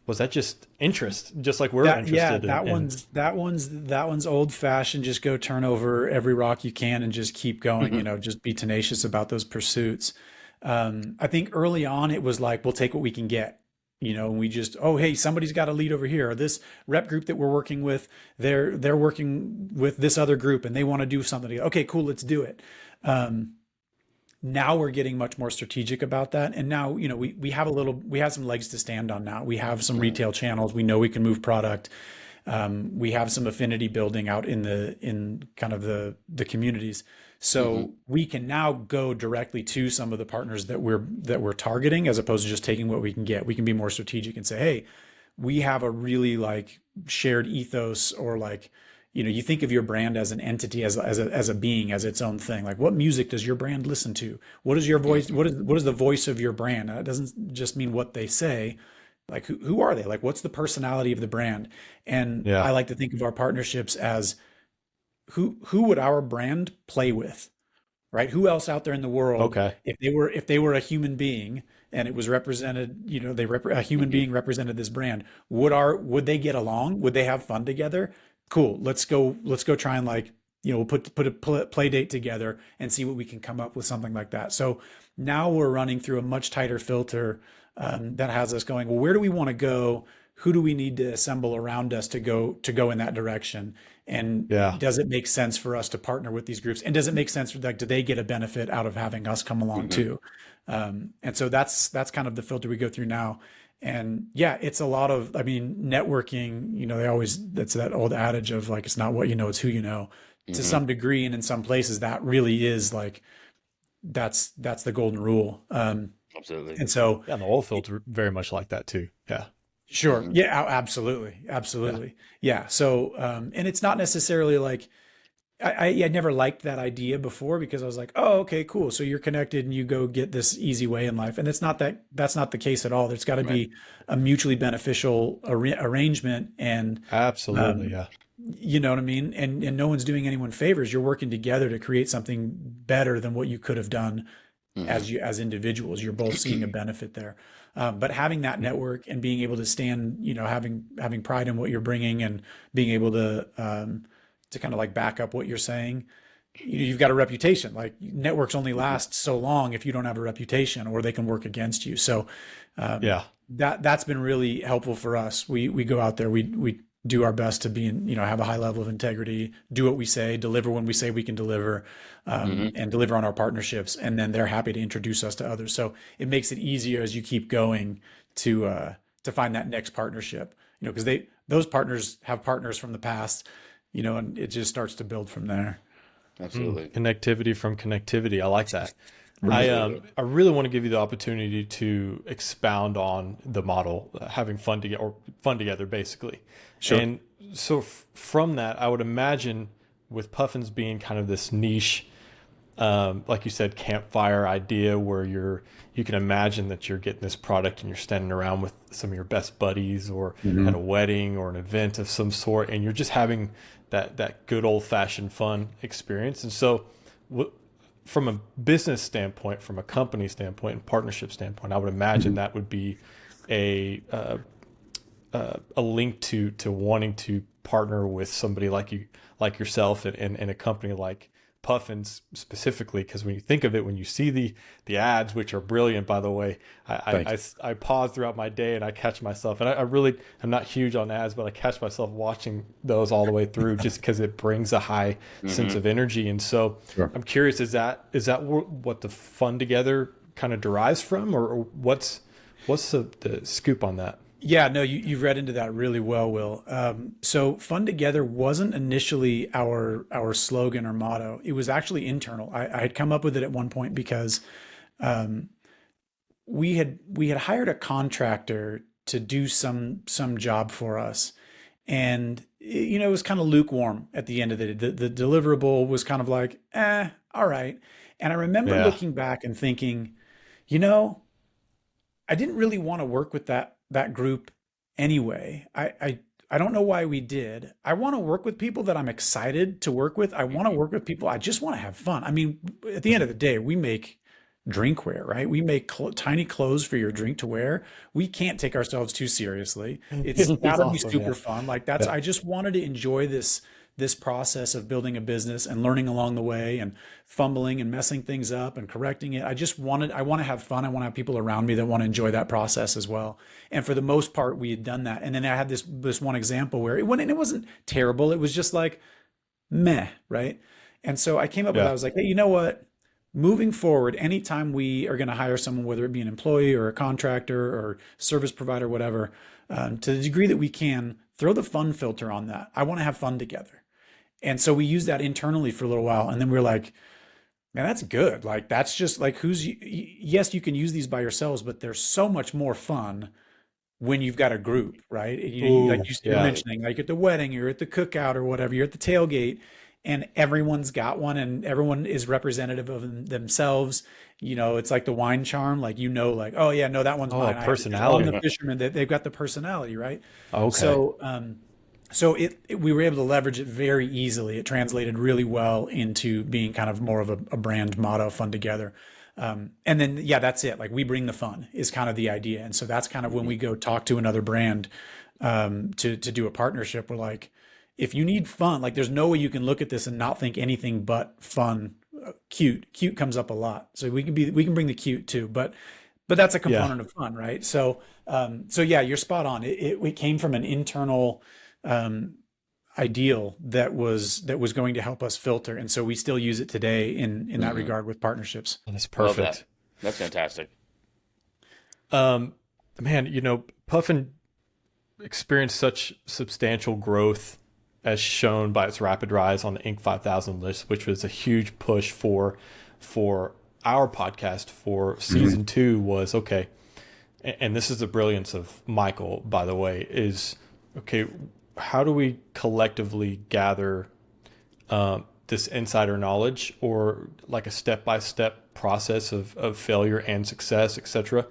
was that just interest, just like we're interested in? That one's old fashioned. Just go turn over every rock you can and just keep going. Just be tenacious about those pursuits. I think early on it was like, we'll take what we can get, and we just, oh, hey, somebody's got a lead over here. Or this rep group that we're working with, they're working with this other group and they want to do something. Okay, cool, let's do it. Now we're getting much more strategic about that. And now, we have some legs to stand on now. We have some retail channels. We know we can move product. We have some affinity building out in kind of the communities. So we can now go directly to some of the partners that we're targeting, as opposed to just taking what we can get. We can be more strategic and say, hey, we have a really shared ethos, or you think of your brand as an entity, as a being, as its own thing. Like, what music does your brand listen to? What is your voice? What is the voice of your brand? It doesn't just mean what they say. Like, who are they? Like, what's the personality of the brand? And Yeah. I like to think of our partnerships as who would our brand play with, right? Who else out there in the world, Okay. if they were a human being and it was represented, a human being represented this brand, would they get along? Would they have fun together? Cool. Let's go try and we'll put a play date together and see what we can come up with, something like that. So now we're running through a much tighter filter that has us going, well, where do we want to go? Who do we need to assemble around us to go in that direction? And Yeah. does it make sense for us to partner with these groups? And does it make sense do they get a benefit out of having us come along too? And so that's kind of the filter we go through now. And yeah, it's a lot of, networking, that's that old adage of it's not what you know, it's who you know. To some degree, and in some places that really is that's the golden rule. Absolutely. And so Yeah. And the oil fields are very much like that too. Yeah. Sure. Yeah, absolutely. Absolutely. Yeah. So, and it's not necessarily like, I never liked that idea before because I was like, oh, okay, cool. So you're connected and you go get this easy way in life. And it's not that that's not the case at all. There's got to Right. be a mutually beneficial arrangement. And, Absolutely. um, Yeah. you know what I mean? And no one's doing anyone favors. You're working together to create something better than what you could have done Hmm. as individuals. You're both seeing a benefit there. But having that network and being able to stand, having pride in what you're bringing and being able to kind of like back up what you're saying, you've got a reputation. Like networks only last so long if you don't have a reputation, or they can work against you. So um, Yeah. that's been really helpful for us. We go out there, we do our best to be in, have a high level of integrity, do what we say, deliver when we say we can deliver, Hmm. and deliver on our partnerships. And then they're happy to introduce us to others. So it makes it easier as you keep going to find that next partnership. Because those partners have partners from the past, and it just starts to build from there. Absolutely. Connectivity from connectivity. I like that. Absolutely. I really want to give you the opportunity to expound on the model, having fun together, or fun together, basically. Sure. And so from that, I would imagine with Puffins being kind of this niche, like you said, campfire idea where you can imagine that you're getting this product and you're standing around with some of your best buddies or at a wedding or an event of some sort, and you're just having that good old fashioned fun experience. And so from a business standpoint, from a company standpoint and partnership standpoint, I would imagine that would be a link to wanting to partner with somebody like yourself and a company like Puffins specifically, because when you think of it, when you see the ads, which are brilliant, by the way, I pause throughout my day and I catch myself, and I really am not huge on ads, but I catch myself watching those all the way through just because it brings a high sense of energy. And so Sure. I'm curious, is that what the fun together kind of derives from, or what's the scoop on that? Yeah, no, you've read into that really well, Will. So Fun Together wasn't initially our slogan or motto. It was actually internal. I had come up with it at one point because um, we had hired a contractor to do some job for us, and it was kind of lukewarm at the end of the deliverable was kind of like, all right. And I remember Yeah. looking back and thinking, you know, I didn't really want to work with that group anyway. I don't know why we did. I want to work with people that I'm excited to work with. I want to work with people. I just want to have fun. I mean, at the end of the day, we make drinkware, right? We make tiny clothes for your drink to wear. We can't take ourselves too seriously. It's got It's to be awesome. super Yeah. fun. Like Yeah. I just wanted to enjoy this process of building a business and learning along the way and fumbling and messing things up and correcting it. I want to have fun. I want to have people around me that want to enjoy that process as well. And for the most part, we had done that. And then I had this one example where it wasn't terrible. It was just like meh, right? And so I came up with, I Yeah. was like, hey, you know what? Moving forward, anytime we are going to hire someone, whether it be an employee or a contractor or service provider, whatever, to the degree that we can, throw the fun filter on that. I want to have fun together. And so we used that internally for a little while. And then we are like, man, that's good. Like, that's just like yes, you can use these by yourselves, but they're so much more fun when you've got a group, right? Like Ooh. you're Yeah. mentioning, like at the wedding, you're at the cookout or whatever, you're at the tailgate, and everyone's got one, and everyone is representative of themselves. It's like the wine charm, like like, oh yeah, no, that one's Oh, mine. I'm the personality. fisherman. That they've got the personality, right? Okay. So we were able to leverage it very easily. It translated really well into being kind of more of a brand motto, fun together. And then, yeah, that's it. Like we bring the fun is kind of the idea. And so that's kind of when we go talk to another brand to do a partnership. We're like, if you need fun, like there's no way you can look at this and not think anything but fun. Cute comes up a lot. So we can bring the cute too, but that's a Yeah. component of fun, right? So yeah, you're spot on. It came from an internal ideal that was going to help us filter, and so we still use it today in that Hmm. regard with partnerships. That's I love that. perfect. That's fantastic. Um, man, Puffin experienced such substantial growth as shown by its rapid rise on the Inc. 5000 list, which was a huge push for our podcast for season 2 was okay. and this is the brilliance of Michael, by the way, is okay, how do we collectively gather this insider knowledge, or like a step-by-step process of failure and success, etc.,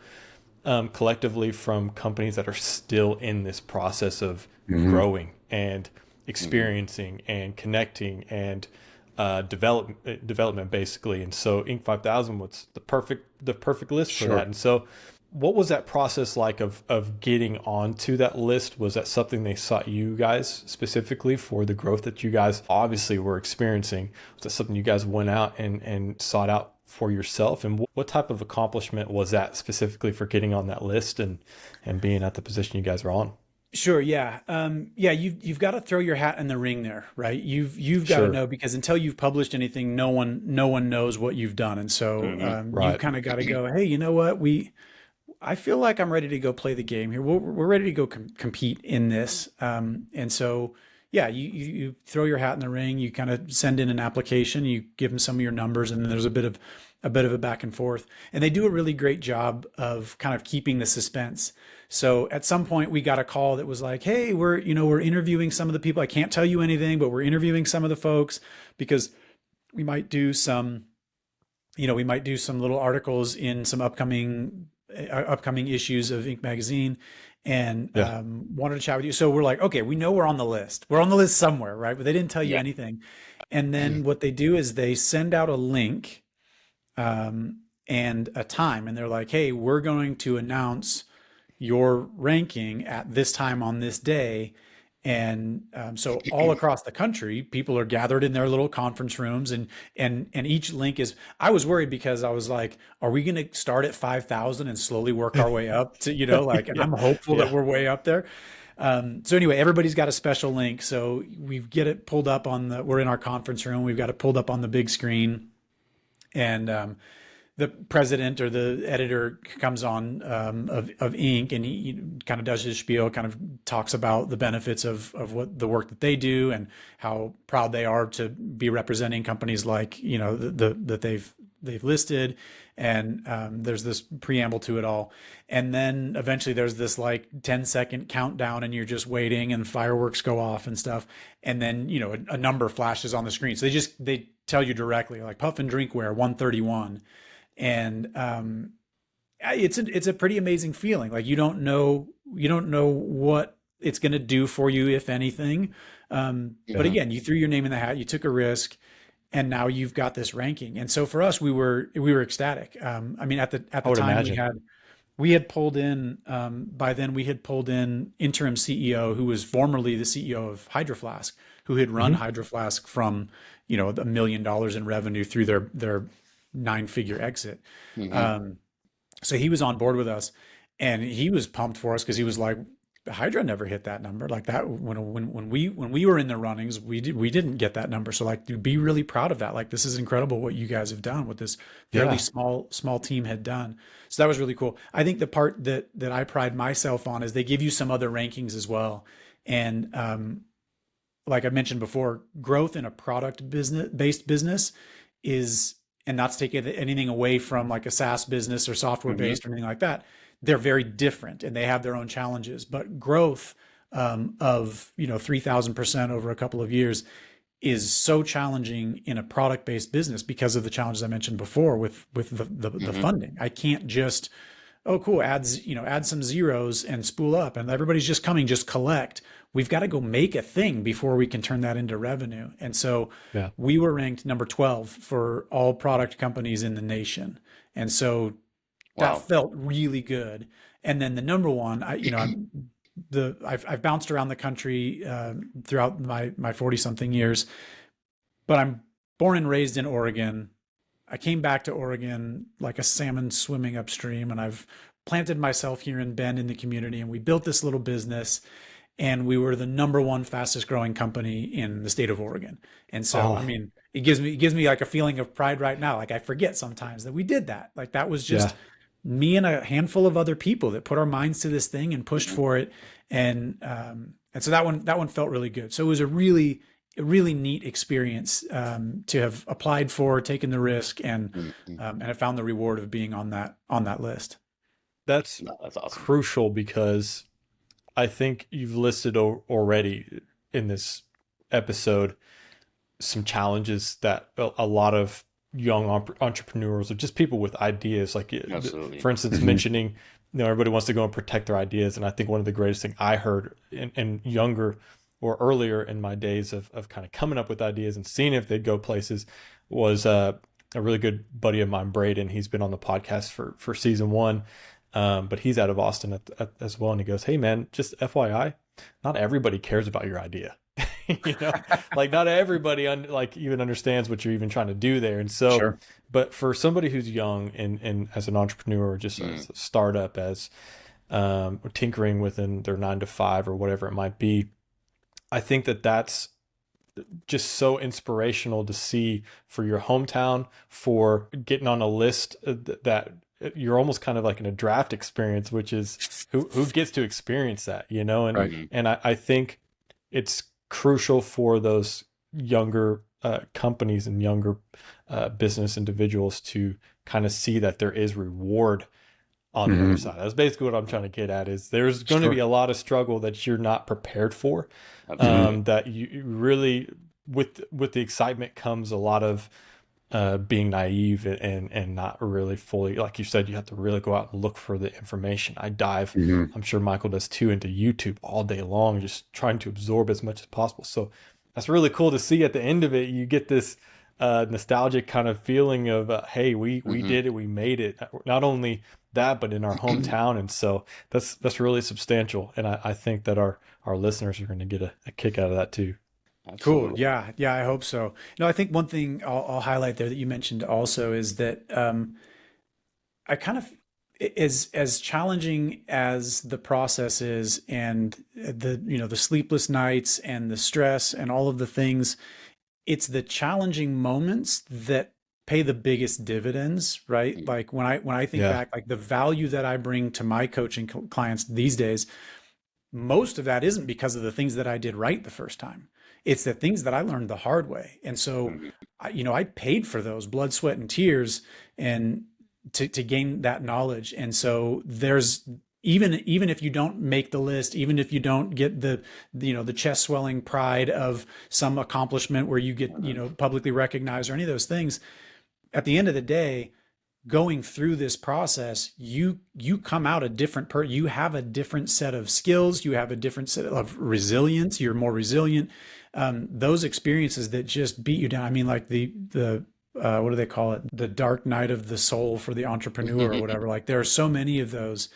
collectively from companies that are still in this process of growing and experiencing and connecting and development basically. And so Inc. 5000 was the perfect list for that. And so what was that process like of getting onto that list? Was that something they sought you guys specifically for the growth that you guys obviously were experiencing? Was that something you guys went out and sought out for yourself? And what type of accomplishment was that specifically for getting on that list and being at the position you guys are on? Sure. Yeah. You've got to throw your hat in the ring there, right? You've got to know, because until you've published anything, no one knows what you've done. And so, you've kind of got to go, hey, you know what? I feel like I'm ready to go play the game here. We're ready to go compete in this. And so, yeah, you throw your hat in the ring, you kind of send in an application, you give them some of your numbers, and then there's a bit of a back and forth. And they do a really great job of kind of keeping the suspense. So at some point we got a call that was like, hey, we're interviewing some of the people. I can't tell you anything, but we're interviewing some of the folks because we might do some little articles in some upcoming issues of Inc. magazine, and wanted to chat with you. So we're like, okay, we know we're on the list. We're on the list somewhere, right? But they didn't tell you anything. And then what they do is they send out a link and a time, and they're like, hey, we're going to announce your ranking at this time on this day. And so all across the country, people are gathered in their little conference rooms, and each link is. I was worried because I was like, "Are we going to start at 5,000 and slowly work our way up to And I'm hopeful that we're way up there." So anyway, everybody's got a special link, so we get it pulled up we're in our conference room. We've got it pulled up on the big screen, and the president or the editor comes on of Inc. and he kind of does his spiel, kind of talks about the benefits of what the work that they do and how proud they are to be representing companies like that they've listed, and there's this preamble to it all, and then eventually there's this like 10-second countdown, and you're just waiting, and fireworks go off and stuff, and then a number flashes on the screen. So they tell you directly, like Puffin Drinkwear 131. And it's a pretty amazing feeling. Like you don't know what it's going to do for you, if anything. But again, you threw your name in the hat, you took a risk, and now you've got this ranking. And so for us, we were ecstatic. I mean, at the time imagine. we had pulled in, by then we had pulled in interim CEO who was formerly the CEO of Hydro Flask, who had run Hydro Flask from $1 million in revenue through their 9-figure exit. So he was on board with us, and he was pumped for us because he was like, Hydra never hit that number like that. When we were in the runnings, we didn't get that number. So like, be really proud of that. Like, this is incredible what you guys have done, what this fairly small team had done. So that was really cool. I think the part that I pride myself on is they give you some other rankings as well. And like I mentioned before, growth in a based business is, and not to take anything away from like a SaaS business or software based or anything like that, they're very different and they have their own challenges. But growth of 3,000% over a couple of years is so challenging in a product based business because of the challenges I mentioned before with the funding. I can't just add some zeros and spool up and everybody's just coming, just collect. We've got to go make a thing before we can turn that into revenue. And so we were ranked number 12 for all product companies in the nation. And so that felt really good. And then the number one, I've bounced around the country throughout my 40 something years, but I'm born and raised in Oregon. I came back to Oregon like a salmon swimming upstream, and I've planted myself here in Bend in the community, and we built this little business. And we were the number one fastest growing company in the state of Oregon. And so, I mean, it gives me like a feeling of pride right now. Like I forget sometimes that we did that. Like that was just me and a handful of other people that put our minds to this thing and pushed for it. And so that one felt really good. So it was a really neat experience to have applied for, taken the risk, and I found the reward of being on that list. That's No, that's awesome. crucial because I think you've listed already in this episode some challenges that a lot of young entrepreneurs or just people with ideas, like Absolutely. for instance, mentioning, everybody wants to go and protect their ideas. And I think one of the greatest thing I heard in younger or earlier in my days of kind of coming up with ideas and seeing if they'd go places was a really good buddy of mine, Braden. He's been on the podcast for season 1. But he's out of Austin as well. And he goes, "Hey man, just FYI, not everybody cares about your idea." Like not everybody even understands what you're even trying to do there. And so, Sure. but for somebody who's young and as an entrepreneur, or just as a startup, as tinkering within their 9 to 5 or whatever it might be, I think that's just so inspirational to see for your hometown, for getting on a list that you're almost kind of like in a draft experience, which is who gets to experience that, and Right. and I think it's crucial for those younger companies and younger business individuals to kind of see that there is reward on the other side. That's basically what I'm trying to get at, is there's going to be a lot of struggle that you're not prepared for. That you really, with the excitement comes a lot of being naive and not really fully, like you said, you have to really go out and look for the information. I dive, I'm sure Michael does too, into YouTube all day long, just trying to absorb as much as possible. So that's really cool to see at the end of it. You get this nostalgic kind of feeling of, hey, we did it, we made it. Not only that, but in our hometown. And so that's really substantial. And I think that our listeners are going to get a kick out of that too. Absolutely. Cool. Yeah. I hope so. I think one thing I'll highlight there that you mentioned also is that I kind of, as challenging as the process is, and the sleepless nights and the stress and all of the things, it's the challenging moments that pay the biggest dividends, right? Like when I think back, like the value that I bring to my coaching clients these days, most of that isn't because of the things that I did right the first time. It's the things that I learned the hard way. And so, I paid for those blood, sweat, and tears and to gain that knowledge. And so there's, even if you don't make the list, even if you don't get the chest swelling pride of some accomplishment where you get, publicly recognized or any of those things, at the end of the day, going through this process, you come out a different person. You have a different set of skills. You have a different set of resilience. You're more resilient. Those experiences that just beat you down. I mean, like the what do they call it? The dark night of the soul for the entrepreneur or whatever. Like there are so many of those.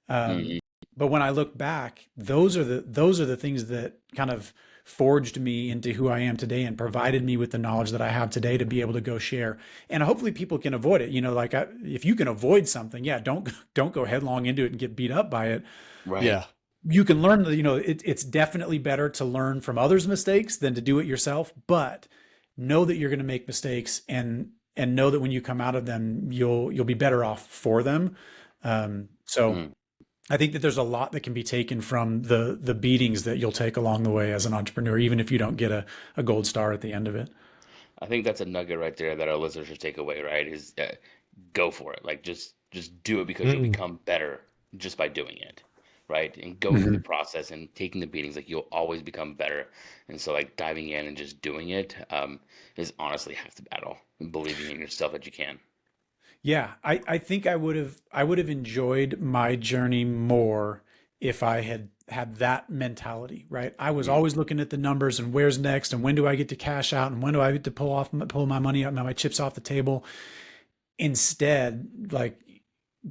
But when I look back, those are the things that kind of forged me into who I am today and provided me with the knowledge that I have today to be able to go share. And hopefully people can avoid it. If you can avoid something, don't go headlong into it and get beat up by it. Right. Yeah. You can learn, it's definitely better to learn from others' mistakes than to do it yourself, but know that you're going to make mistakes and know that when you come out of them, you'll be better off for them. I think that there's a lot that can be taken from the beatings that you'll take along the way as an entrepreneur, even if you don't get a gold star at the end of it. I think that's a nugget right there that our listeners should take away, right? Is go for it. Like just do it because you'll become better just by doing it, right? And go through the process and taking the beatings, like you'll always become better. And so like diving in and just doing it is honestly half the battle, and believing in yourself that you can. Yeah, I think I would have enjoyed my journey more if I had that mentality, right? I was always looking at the numbers and where's next and when do I get to cash out and when do I get to pull my money out, my chips off the table. Instead, like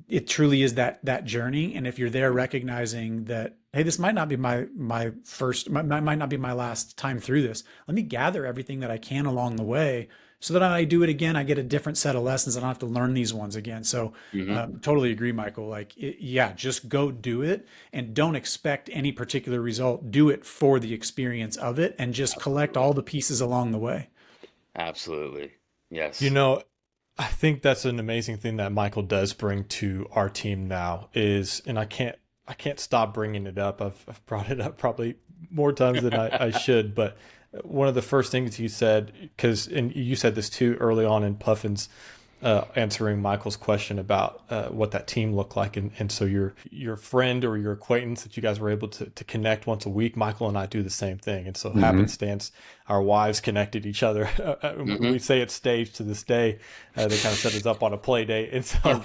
it truly is that journey. And if you're there recognizing that, hey, this might not be my first, might not be my last time through this. Let me gather everything that I can along the way so that when I do it again, I get a different set of lessons. I don't have to learn these ones again. So totally agree, Michael. Like, just go do it and don't expect any particular result. Do it for the experience of it and just collect all the pieces along the way. Absolutely. Yes. I think that's an amazing thing that Michael does bring to our team now is, and I can't stop bringing it up. I've brought it up probably more times than I should, but one of the first things you said, and you said this too early on in Puffins, answering Michael's question about what that team looked like. And so your friend or your acquaintance that you guys were able to connect once a week, Michael and I do the same thing. And so happenstance, our wives connected each other. We say it's staged to this day. They kind of set us up on a play date. And so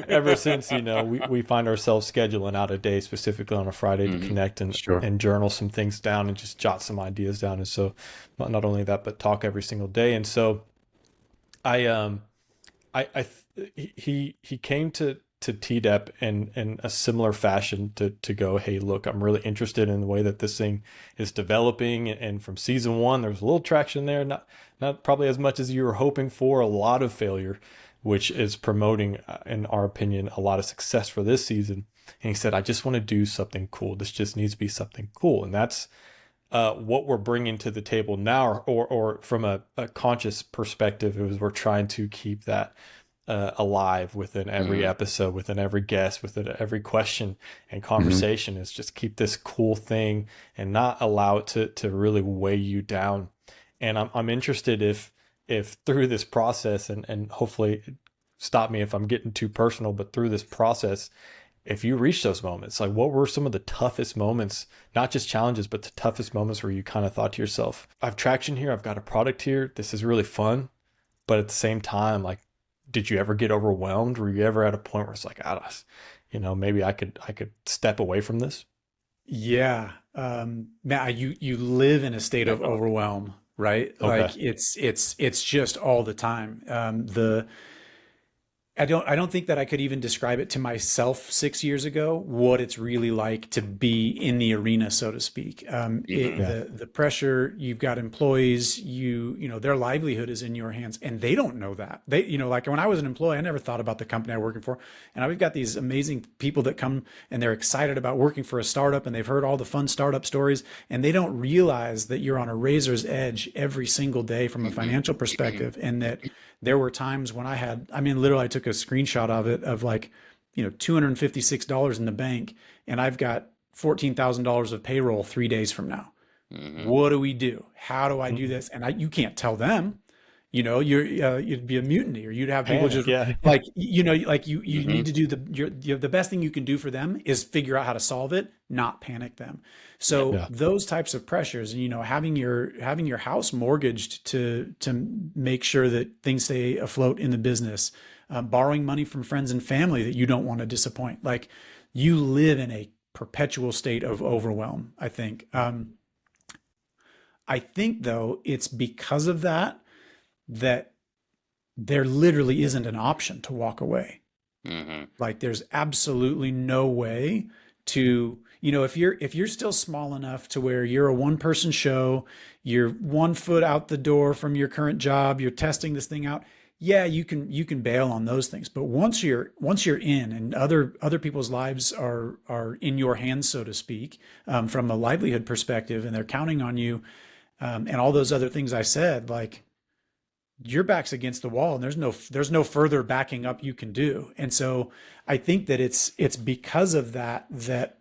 ever since, we find ourselves scheduling out a day specifically on a Friday to connect and journal some things down and just jot some ideas down. And so not only that, but talk every single day. And so he came to TDEP in a similar fashion to go, hey, look, I'm really interested in the way that this thing is developing. And from season 1, there was a little traction there, not probably as much as you were hoping for, a lot of failure, which is promoting, in our opinion, a lot of success for this season. And he said, I just want to do something cool. This just needs to be something cool. And that's what we're bringing to the table now, or from a conscious perspective, is we're trying to keep that alive within every episode, within every guest, within every question and conversation, is just keep this cool thing and not allow it to really weigh you down. And I'm interested if through this process, and hopefully stop me if I'm getting too personal, but through this process, if you reach those moments, like what were some of the toughest moments, not just challenges, but the toughest moments where you kind of thought to yourself, I have traction here, I've got a product here, this is really fun. But at the same time, like, did you ever get overwhelmed? Were you ever at a point where it's like, maybe I could step away from this? Yeah. Matt, you live in a state of overwhelm, right? Okay. Like it's just all the time. I don't think that I could even describe it to myself 6 years ago, what it's really like to be in the arena, so to speak. The pressure, you've got employees, their livelihood is in your hands, and they don't know that. They, like when I was an employee, I never thought about the company I was working for. And we've got these amazing people that come and they're excited about working for a startup, and they've heard all the fun startup stories, and they don't realize that you're on a razor's edge every single day from a financial perspective. And that there were times when literally I took a screenshot of it of like, $256 in the bank, and I've got $14,000 of payroll 3 days from now. What do we do? How do I do this? And you can't tell them, you'd be a mutiny, or you'd have people just like, you need to do the best thing you can do for them is figure out how to solve it, not panic them. So those types of pressures, having your house mortgaged to make sure that things stay afloat in the business, borrowing money from friends and family that you don't want to disappoint. Like, you live in a perpetual state of overwhelm, I think. I think though, it's because of that there literally isn't an option to walk away. Like, there's absolutely no way to, if you're still small enough to where you're a one-person show, you're 1 foot out the door from your current job, you're testing this thing out. Yeah, you can bail on those things. But once you're in, and other people's lives are in your hands, so to speak, from a livelihood perspective, and they're counting on you, and all those other things I said, like, your back's against the wall, and there's no further backing up you can do. And so I think that it's because of that's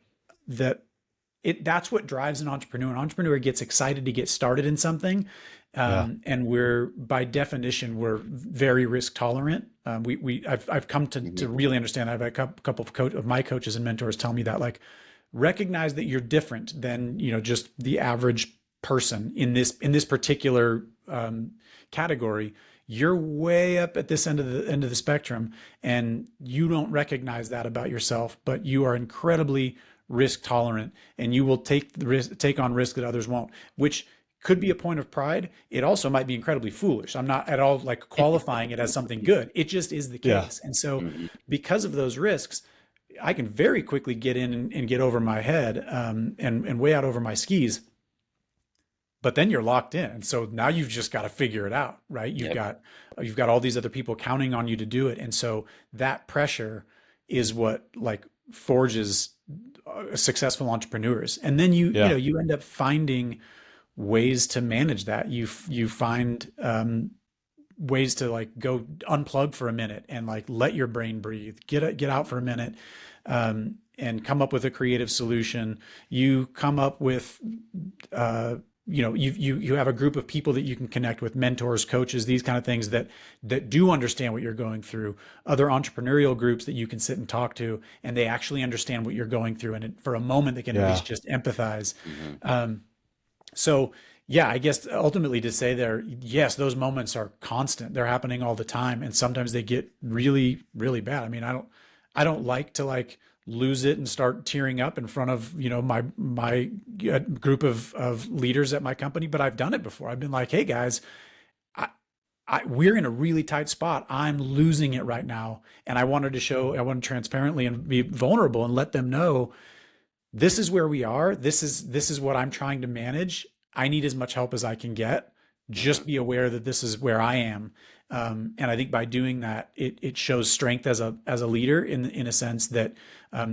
what drives an entrepreneur. An entrepreneur gets excited to get started in something. And by definition, we're very risk tolerant. I've come to really understand. I've had a couple of my coaches and mentors tell me that, like, recognize that you're different than, just the average person in this particular category. You're way up at this end of the spectrum, and you don't recognize that about yourself, but you are incredibly risk tolerant, and you will take on risk that others won't, which could be a point of pride. It also might be incredibly foolish. I'm not at all like qualifying it as something good. It just is the case. And so because of those risks, I can very quickly get in and get over my head, and way out over my skis. But then you're locked in. And so now you've just got to figure it out, right? You've got all these other people counting on you to do it. And so that pressure is what, like, forges successful entrepreneurs. And then you end up finding ways to manage that. You find ways to, like, go unplug for a minute and, like, let your brain breathe, get out for a minute, and come up with a creative solution. You come up with you have a group of people that you can connect with, mentors, coaches, these kind of things that do understand what you're going through, other entrepreneurial groups that you can sit and talk to, and they actually understand what you're going through, and for a moment they can at least just empathize. So yeah, I guess ultimately to say there, yes, those moments are constant. They're happening all the time, and sometimes they get really, really bad. I mean, I don't like to like lose it and start tearing up in front of, my group of leaders at my company, but I've done it before. I've been like, hey guys, we're in a really tight spot. I'm losing it right now. And I wanted to transparently and be vulnerable and let them know this is where we are. This is what I'm trying to manage. I need as much help as I can get. Just be aware that this is where I am. And I think by doing that, it shows strength as a leader in a sense that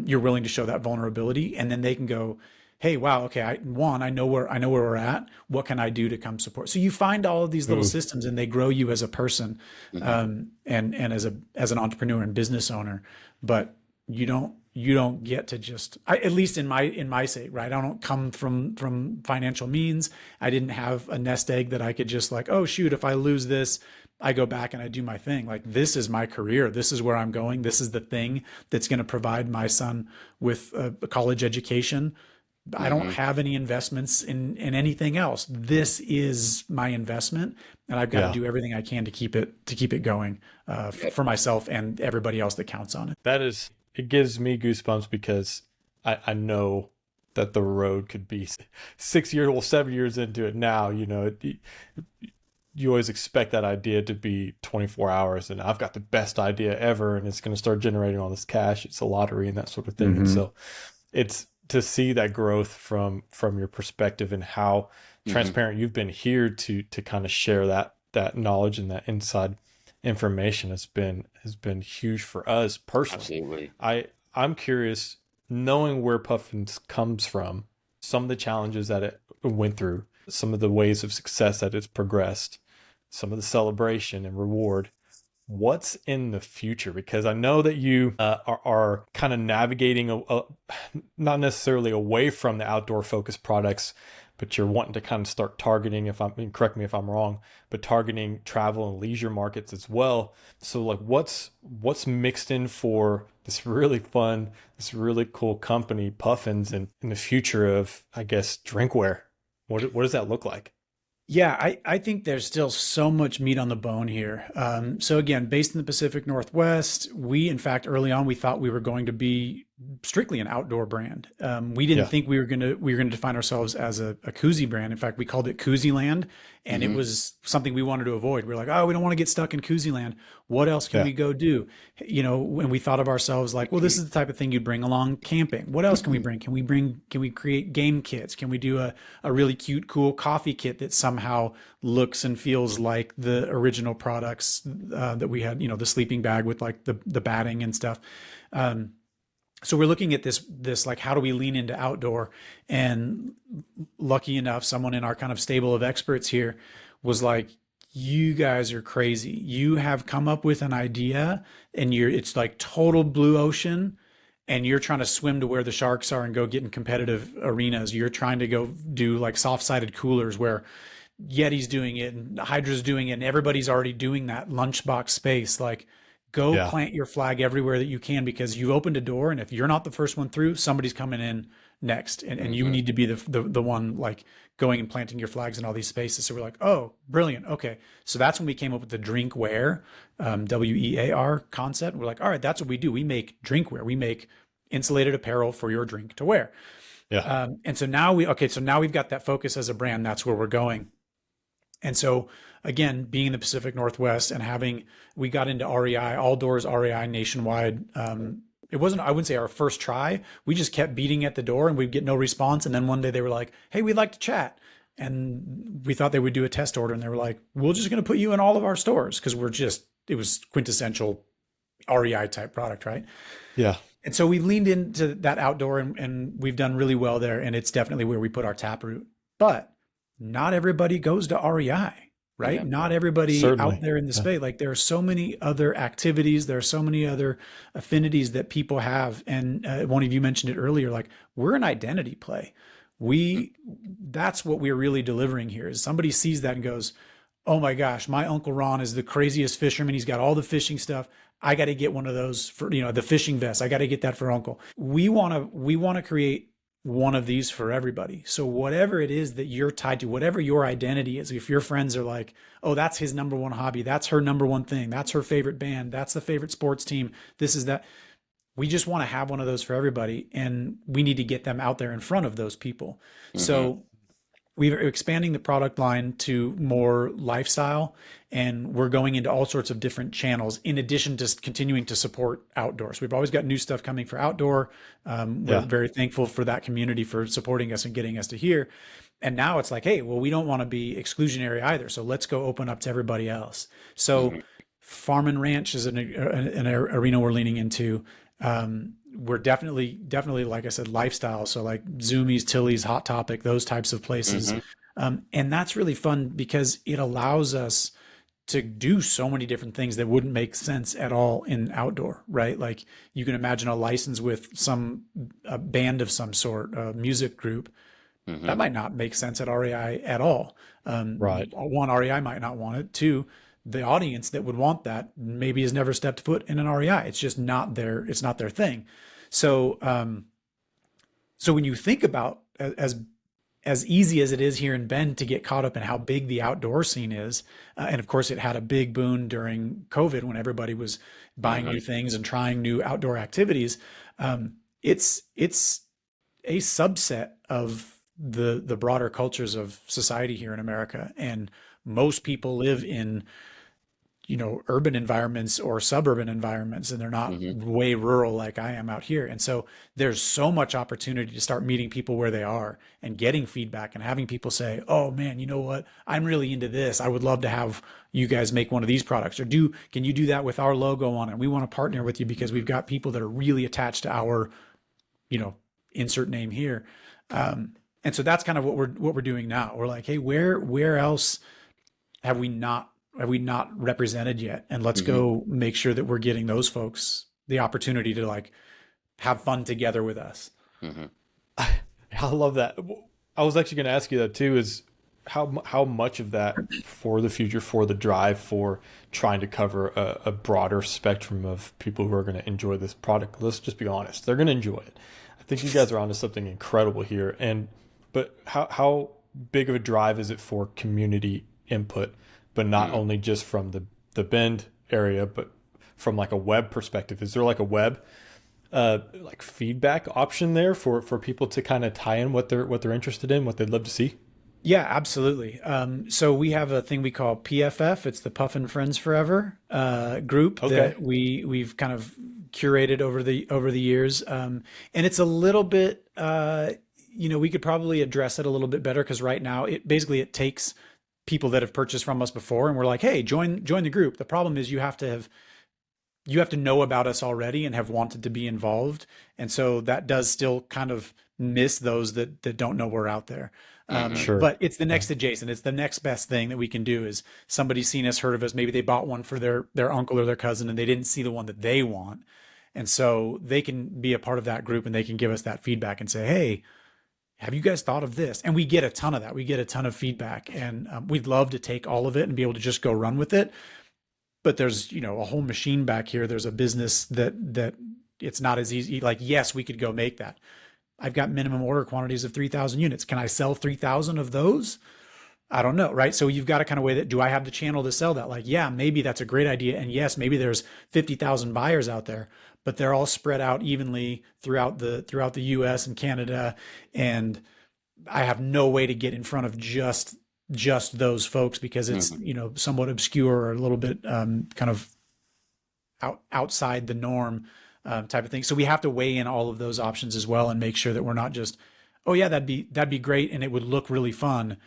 you're willing to show that vulnerability, and then they can go, hey, wow, okay, I know where we're at. What can I do to come support? So you find all of these little systems, and they grow you as a person, and as an entrepreneur and business owner. But you don't get to just, at least in my sake, right? I don't come from financial means. I didn't have a nest egg that I could just like, oh shoot, if I lose this, I go back and I do my thing. Like, this is my career. This is where I'm going. This is the thing that's going to provide my son with a college education. I don't have any investments in anything else. This is my investment, and I've got to do everything I can to keep it going for myself and everybody else that counts on it. It gives me goosebumps because I know that the road could be 7 years into it now. You always expect that idea to be 24 hours, and I've got the best idea ever, and it's going to start generating all this cash. It's a lottery and that sort of thing. And so it's to see that growth from your perspective and how transparent you've been here to kind of share that knowledge and that inside information has been huge for us personally. Absolutely. I'm curious, knowing where Puffins comes from, some of the challenges that it went through, some of the ways of success that it's progressed, some of the celebration and reward. What's in the future? Because I know that you are kind of navigating not necessarily away from the outdoor focused products, but you're wanting to kind of start targeting, correct me if I'm wrong, but targeting travel and leisure markets as well. So like what's mixed in for this really fun, this really cool company, Puffins, and in the future of, I guess, drinkware? What does that look like? Yeah, I think there's still so much meat on the bone here. So again, based in the Pacific Northwest, in fact, early on, we thought we were going to be strictly an outdoor brand. We didn't think we were going to define ourselves as a Koozie brand. In fact, we called it Koozie Land, and it was something we wanted to avoid. We're like, oh, we don't want to get stuck in Koozie Land. What else can we go do? When we thought of ourselves like, well, this is the type of thing you'd bring along camping. What else can we bring? Can we create game kits? Can we do a really cute, cool coffee kit that somehow looks and feels like the original products that we had, the sleeping bag with like the batting and stuff. So we're looking at this like, how do we lean into outdoor? And lucky enough, someone in our kind of stable of experts here was like, you guys are crazy. You have come up with an idea, and it's like total blue ocean, and you're trying to swim to where the sharks are and go get in competitive arenas. You're trying to go do like soft-sided coolers where Yeti's doing it and Hydra's doing it, and everybody's already doing that lunchbox space. Like, go plant your flag everywhere that you can, because you've opened a door, and if you're not the first one through, somebody's coming in next, and you need to be the one like going and planting your flags in all these spaces. So we're like, oh, brilliant. Okay. So that's when we came up with the Drinkware, WEAR concept. We're like, all right, that's what we do. We make drinkware. We make insulated apparel for your drink to wear. Yeah. And so now we've got that focus as a brand. That's where we're going. And so again, being in the Pacific Northwest and we got into REI, all doors REI nationwide. It wasn't, I wouldn't say our first try. We just kept beating at the door and we'd get no response. And then one day they were like, hey, we'd like to chat. And we thought they would do a test order. And they were like, we're just going to put you in all of our stores. Cause it was quintessential REI type product. Right. Yeah. And so we leaned into that outdoor and we've done really well there. And it's definitely where we put our taproot, but not everybody goes to REI. Right? Yeah, not everybody out there in the space. Like, there are so many other activities. There are so many other affinities that people have. And one of you mentioned it earlier, like, we're an identity play. That's what we're really delivering here, is somebody sees that and goes, oh my gosh, my Uncle Ron is the craziest fisherman. He's got all the fishing stuff. I got to get one of those for, the fishing vest. I got to get that for Uncle. We want to create one of these for everybody. So whatever it is that you're tied to, whatever your identity is, if your friends are like, oh, that's his number one hobby, that's her number one thing, that's her favorite band, that's the favorite sports team, this is that. We just want to have one of those for everybody, and we need to get them out there in front of those people. So we're expanding the product line to more lifestyle, and we're going into all sorts of different channels in addition to continuing to support outdoors. We've always got new stuff coming for outdoor. We're very thankful for that community for supporting us and getting us to here. And now it's like, hey, well, we don't want to be exclusionary either. So let's go open up to everybody else. So farm and ranch is an arena we're leaning into. We're definitely, like I said, lifestyle. So like Zoomies, Tilly's, Hot Topic, those types of places. And that's really fun because it allows us to do so many different things that wouldn't make sense at all in outdoor, right? Like you can imagine a license with a band of some sort, a music group. That might not make sense at REI at all. Right. One, REI might not want it. Two, the audience that would want that maybe has never stepped foot in an REI. It's just not it's not their thing. So, so when you think about as easy as it is here in Bend to get caught up in how big the outdoor scene is, and of course it had a big boon during COVID when everybody was buying new things and trying new outdoor activities. It's a subset of the broader cultures of society here in America, and most people live in urban environments or suburban environments, and they're not way rural like I am out here. And so there's so much opportunity to start meeting people where they are and getting feedback and having people say, oh man, you know what? I'm really into this. I would love to have you guys make one of these products, or can you do that with our logo on it? We want to partner with you because we've got people that are really attached to our, insert name here. And so that's kind of what we're doing now. We're like, hey, where else have we not represented yet? And let's go make sure that we're getting those folks the opportunity to like have fun together with us. I love that. I was actually going to ask you that too, is how much of that for the future, for the drive, for trying to cover a broader spectrum of people who are going to enjoy this product. Let's just be honest. They're going to enjoy it. I think you guys are onto something incredible here. But how big of a drive is it for community input? But not only just from the Bend area, but from like a web perspective. Is there like a web like feedback option there for people to kind of tie in what they're interested in, what they'd love to see? Yeah, absolutely. So we have a thing we call PFF. It's the Puffin Friends Forever group that we've kind of curated over the years, and it's a little bit we could probably address it a little bit better, because right now it takes people that have purchased from us before and we're like, hey, join the group. The problem is you have to know about us already and have wanted to be involved. And so that does still kind of miss those that don't know we're out there. Sure. But it's the next adjacent. It's the next best thing that we can do. Is somebody's seen us, heard of us. Maybe they bought one for their uncle or their cousin and they didn't see the one that they want. And so they can be a part of that group and they can give us that feedback and say, hey, have you guys thought of this? And we get a ton of that. We get a ton of feedback, and we'd love to take all of it and be able to just go run with it. But there's, a whole machine back here. There's a business that it's not as easy. Like, yes, we could go make that. I've got minimum order quantities of 3,000 units. Can I sell 3,000 of those? I don't know. Right. So you've got to kind of weigh that. Do I have the channel to sell that? Like, yeah, maybe that's a great idea. And yes, maybe there's 50,000 buyers out there, but they're all spread out evenly throughout the US and Canada. And I have no way to get in front of just those folks because it's, somewhat obscure or a little bit kind of outside the norm type of thing. So we have to weigh in all of those options as well and make sure that we're not just, oh yeah, that'd be great. And it would look really fun.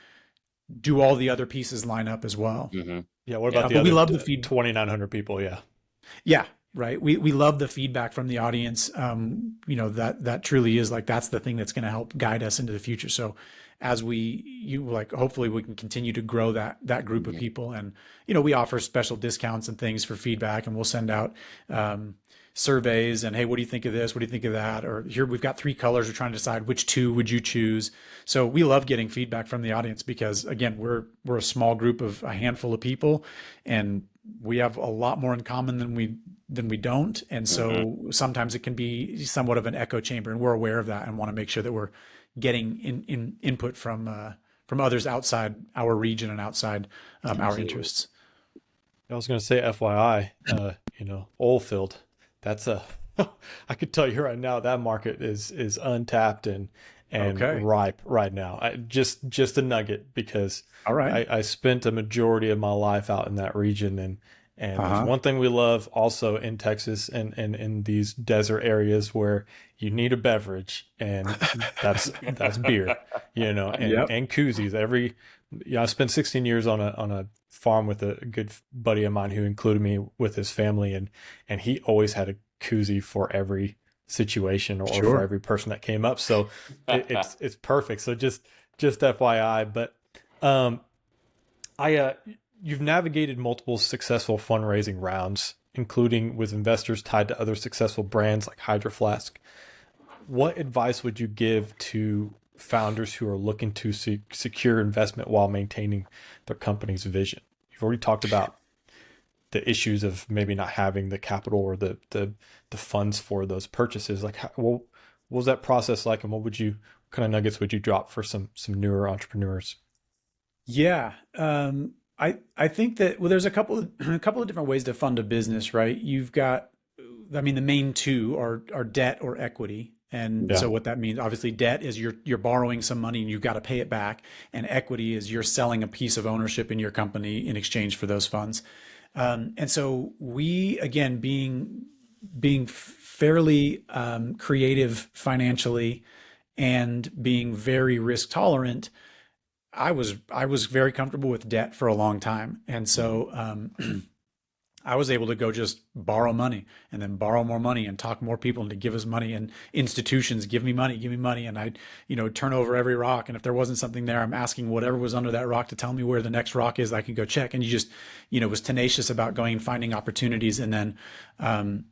Do all the other pieces line up as well? Yeah. What about the other we love the feed 2,900 people? Yeah. Yeah. Right. We love the feedback from the audience. That truly is like, that's the thing that's going to help guide us into the future. So as hopefully we can continue to grow that group of people. And, we offer special discounts and things for feedback, and we'll send out surveys and, hey, what do you think of this? What do you think of that? Or here we've got 3 colors. We're trying to decide which 2 would you choose. So we love getting feedback from the audience because, again, we're a small group of a handful of people, and we have a lot more in common than we don't. And so sometimes it can be somewhat of an echo chamber, and we're aware of that and want to make sure that we're getting input from others outside our region and outside our interests. I was going to say, FYI, oil that's I could tell you right now that market is untapped and ripe right now. Just a nugget, because all right, I spent a majority of my life out in that region, and there's one thing we love also in Texas and in these desert areas where you need a beverage, and that's beer, and koozies. I spent 16 years on a farm with a good buddy of mine who included me with his family, and he always had a koozie for every situation or for every person that came up. So it's perfect. So just FYI, but you've navigated multiple successful fundraising rounds, including with investors tied to other successful brands like Hydro Flask. What advice would you give to founders who are looking to secure investment while maintaining their company's vision? You've already talked about the issues of maybe not having the capital or the funds for those purchases. Like, what was that process like, and what kind of nuggets would you drop for some newer entrepreneurs? Yeah. I think that, well, there's a couple of different ways to fund a business, right? You've got, the main 2 are debt or equity. And so what that means, obviously, debt is you're borrowing some money and you've got to pay it back. And equity is you're selling a piece of ownership in your company in exchange for those funds. And so we, again, being fairly creative financially and being very risk tolerant, I was very comfortable with debt for a long time. And so I was able to go just borrow money and then borrow more money and talk more people into give us money, and institutions give me money. And I'd, turn over every rock. And if there wasn't something there, I'm asking whatever was under that rock to tell me where the next rock is I can go check. And you just, was tenacious about going and finding opportunities. And then,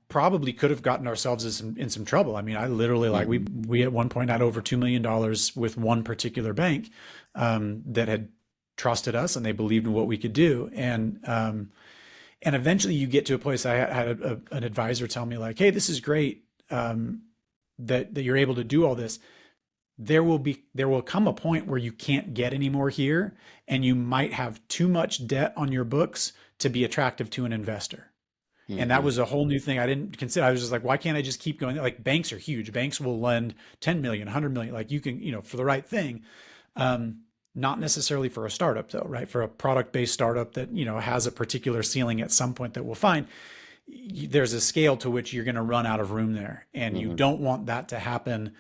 probably could have gotten ourselves in some trouble. I literally, like, we at one point had over $2 million with one particular bank that had trusted us, and they believed in what we could do. And eventually you get to a place. I had an advisor tell me, like, hey, this is great that you're able to do all this. There will come a point where you can't get any more here, and you might have too much debt on your books to be attractive to an investor. And that was a whole new thing I didn't consider. I was just like, why can't I just keep going? Like, banks are huge. Banks will lend 10 million, 100 million. Like, you can, for the right thing. Not necessarily for a startup, though, right? For a product-based startup that, has a particular ceiling at some point that we'll find, there's a scale to which you're going to run out of room there. And you don't want that to happen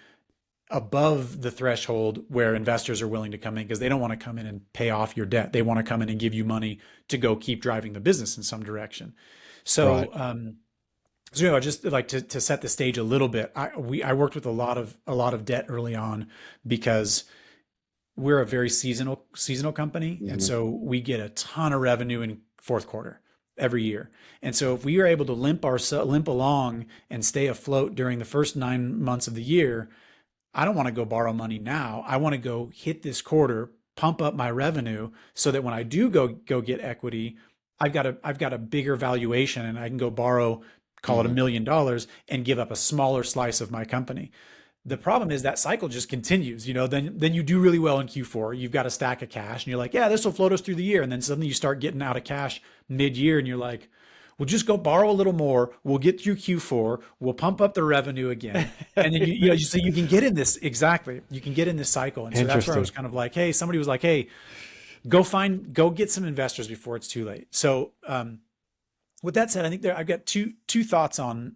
above the threshold where investors are willing to come in, because they don't want to come in and pay off your debt. They want to come in and give you money to go keep driving the business in some direction. So, just like to set the stage a little bit, I worked with a lot of debt early on, because we're a very seasonal company. And so we get a ton of revenue in fourth quarter every year. And so if we are able to limp along and stay afloat during the first 9 months of the year, I don't want to go borrow money now. I want to go hit this quarter, pump up my revenue, so that when I do go get equity, I've got a bigger valuation, and I can go borrow, call it $1 million, and give up a smaller slice of my company. The problem is that cycle just continues. Then you do really well in Q4. You've got a stack of cash, and you're like, yeah, this will float us through the year. And then suddenly you start getting out of cash mid-year, and you're like, we'll just go borrow a little more. We'll get through Q4. We'll pump up the revenue again, and then so you can get in this You can get in this cycle, and so that's where I was kind of like, hey, somebody was like, hey, go get some investors before it's too late. So, with that said, I think I've got two thoughts on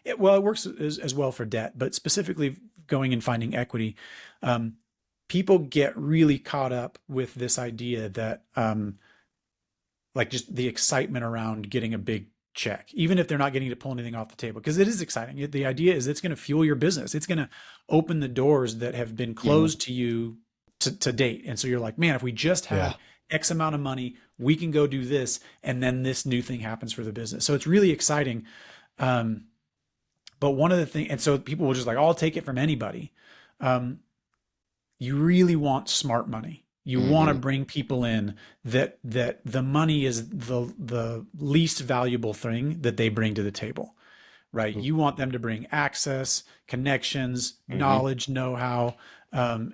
it. Well, it works as well for debt, but specifically going and finding equity. People get really caught up with this idea that, like, just the excitement around getting a big check, even if they're not getting to pull anything off the table, because it is exciting. The idea is it's going to fuel your business. It's going to open the doors that have been closed to you to date. And so you're like, man, if we just had X amount of money, we can go do this, and then this new thing happens for the business. So it's really exciting. But one of the things, and so people will just like, oh, I'll take it from anybody. You really want smart money. You want to bring people in that the money is the least valuable thing that they bring to the table, right? You want them to bring access, connections, knowledge, know-how,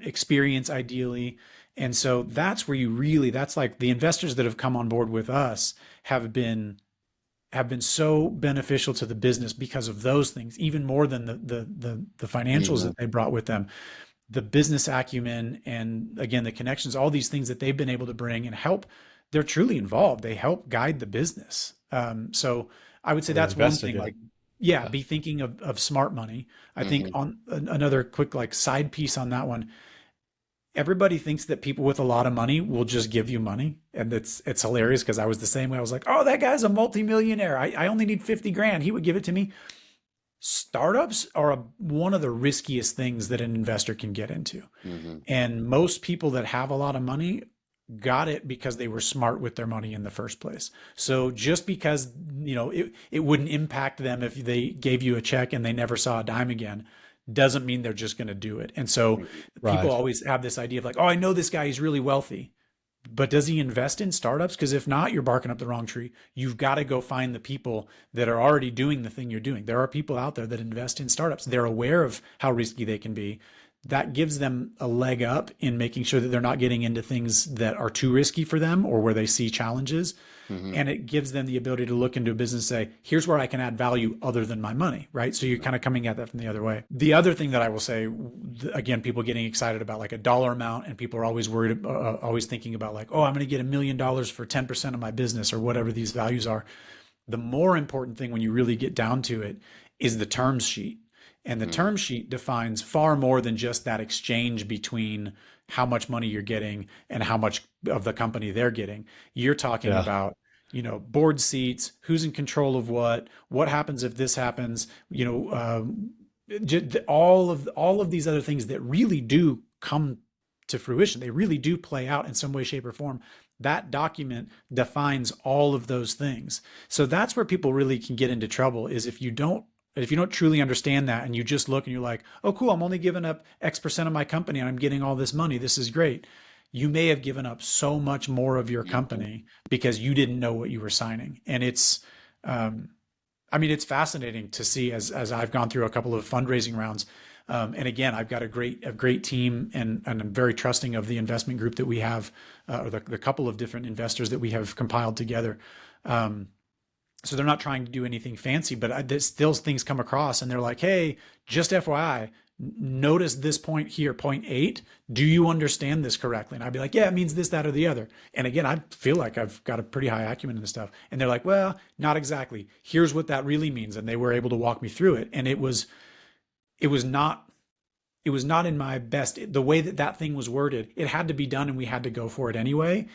experience, ideally. And so that's where that's like the investors that have come on board with us have been so beneficial to the business because of those things, even more than the financials that they brought with them. The business acumen and, again, the connections, all these things that they've been able to bring and help. They're truly involved. They help guide the business. So I would say that's one thing. Like, be thinking of smart money. I think on another quick like side piece on that one, everybody thinks that people with a lot of money will just give you money. And it's hilarious because I was the same way. I was like, oh, that guy's a multimillionaire. I only need 50 grand. He would give it to me. Startups are one of the riskiest things that an investor can get into. And most people that have a lot of money got it because they were smart with their money in the first place. So just because, it wouldn't impact them if they gave you a check and they never saw a dime again, doesn't mean they're just going to do it. And so people always have this idea of like, oh, I know this guy, he's really wealthy. But does he invest in startups? Because if not, you're barking up the wrong tree. You've got to go find the people that are already doing the thing you're doing. There are people out there that invest in startups. They're aware of how risky they can be. That gives them a leg up in making sure that they're not getting into things that are too risky for them or where they see challenges. And it gives them the ability to look into a business and say, here's where I can add value other than my money, right? So you're kind of coming at that from the other way. The other thing that I will say, again, people getting excited about like a dollar amount, and people are always worried, always thinking about like, oh, I'm going to get $1 million for 10% of my business or whatever these values are. The more important thing when you really get down to it is the terms sheet. And the term sheet defines far more than just that exchange between how much money you're getting and how much of the company they're getting. You're talking about, board seats, who's in control of what happens if this happens, all of these other things that really do come to fruition. They really do play out in some way, shape, or form. That document defines all of those things. So that's where people really can get into trouble, is if you don't truly understand that and you just look and you're like, oh, cool, I'm only giving up X% of my company and I'm getting all this money. This is great. You may have given up so much more of your company because you didn't know what you were signing. And it's fascinating to see as I've gone through a couple of fundraising rounds. And again, I've got a great team, and I'm very trusting of the investment group that we have, or the couple of different investors that we have compiled together. So they're not trying to do anything fancy, but still things come across and they're like, hey, just FYI, notice this point here, point 8. Do you understand this correctly? And I'd be like, yeah, it means this, that, or the other. And again, I feel like I've got a pretty high acumen in this stuff. And they're like, well, not exactly. Here's what that really means. And they were able to walk me through it. And it was not in my best, the way that thing was worded. It had to be done and we had to go for it anyway.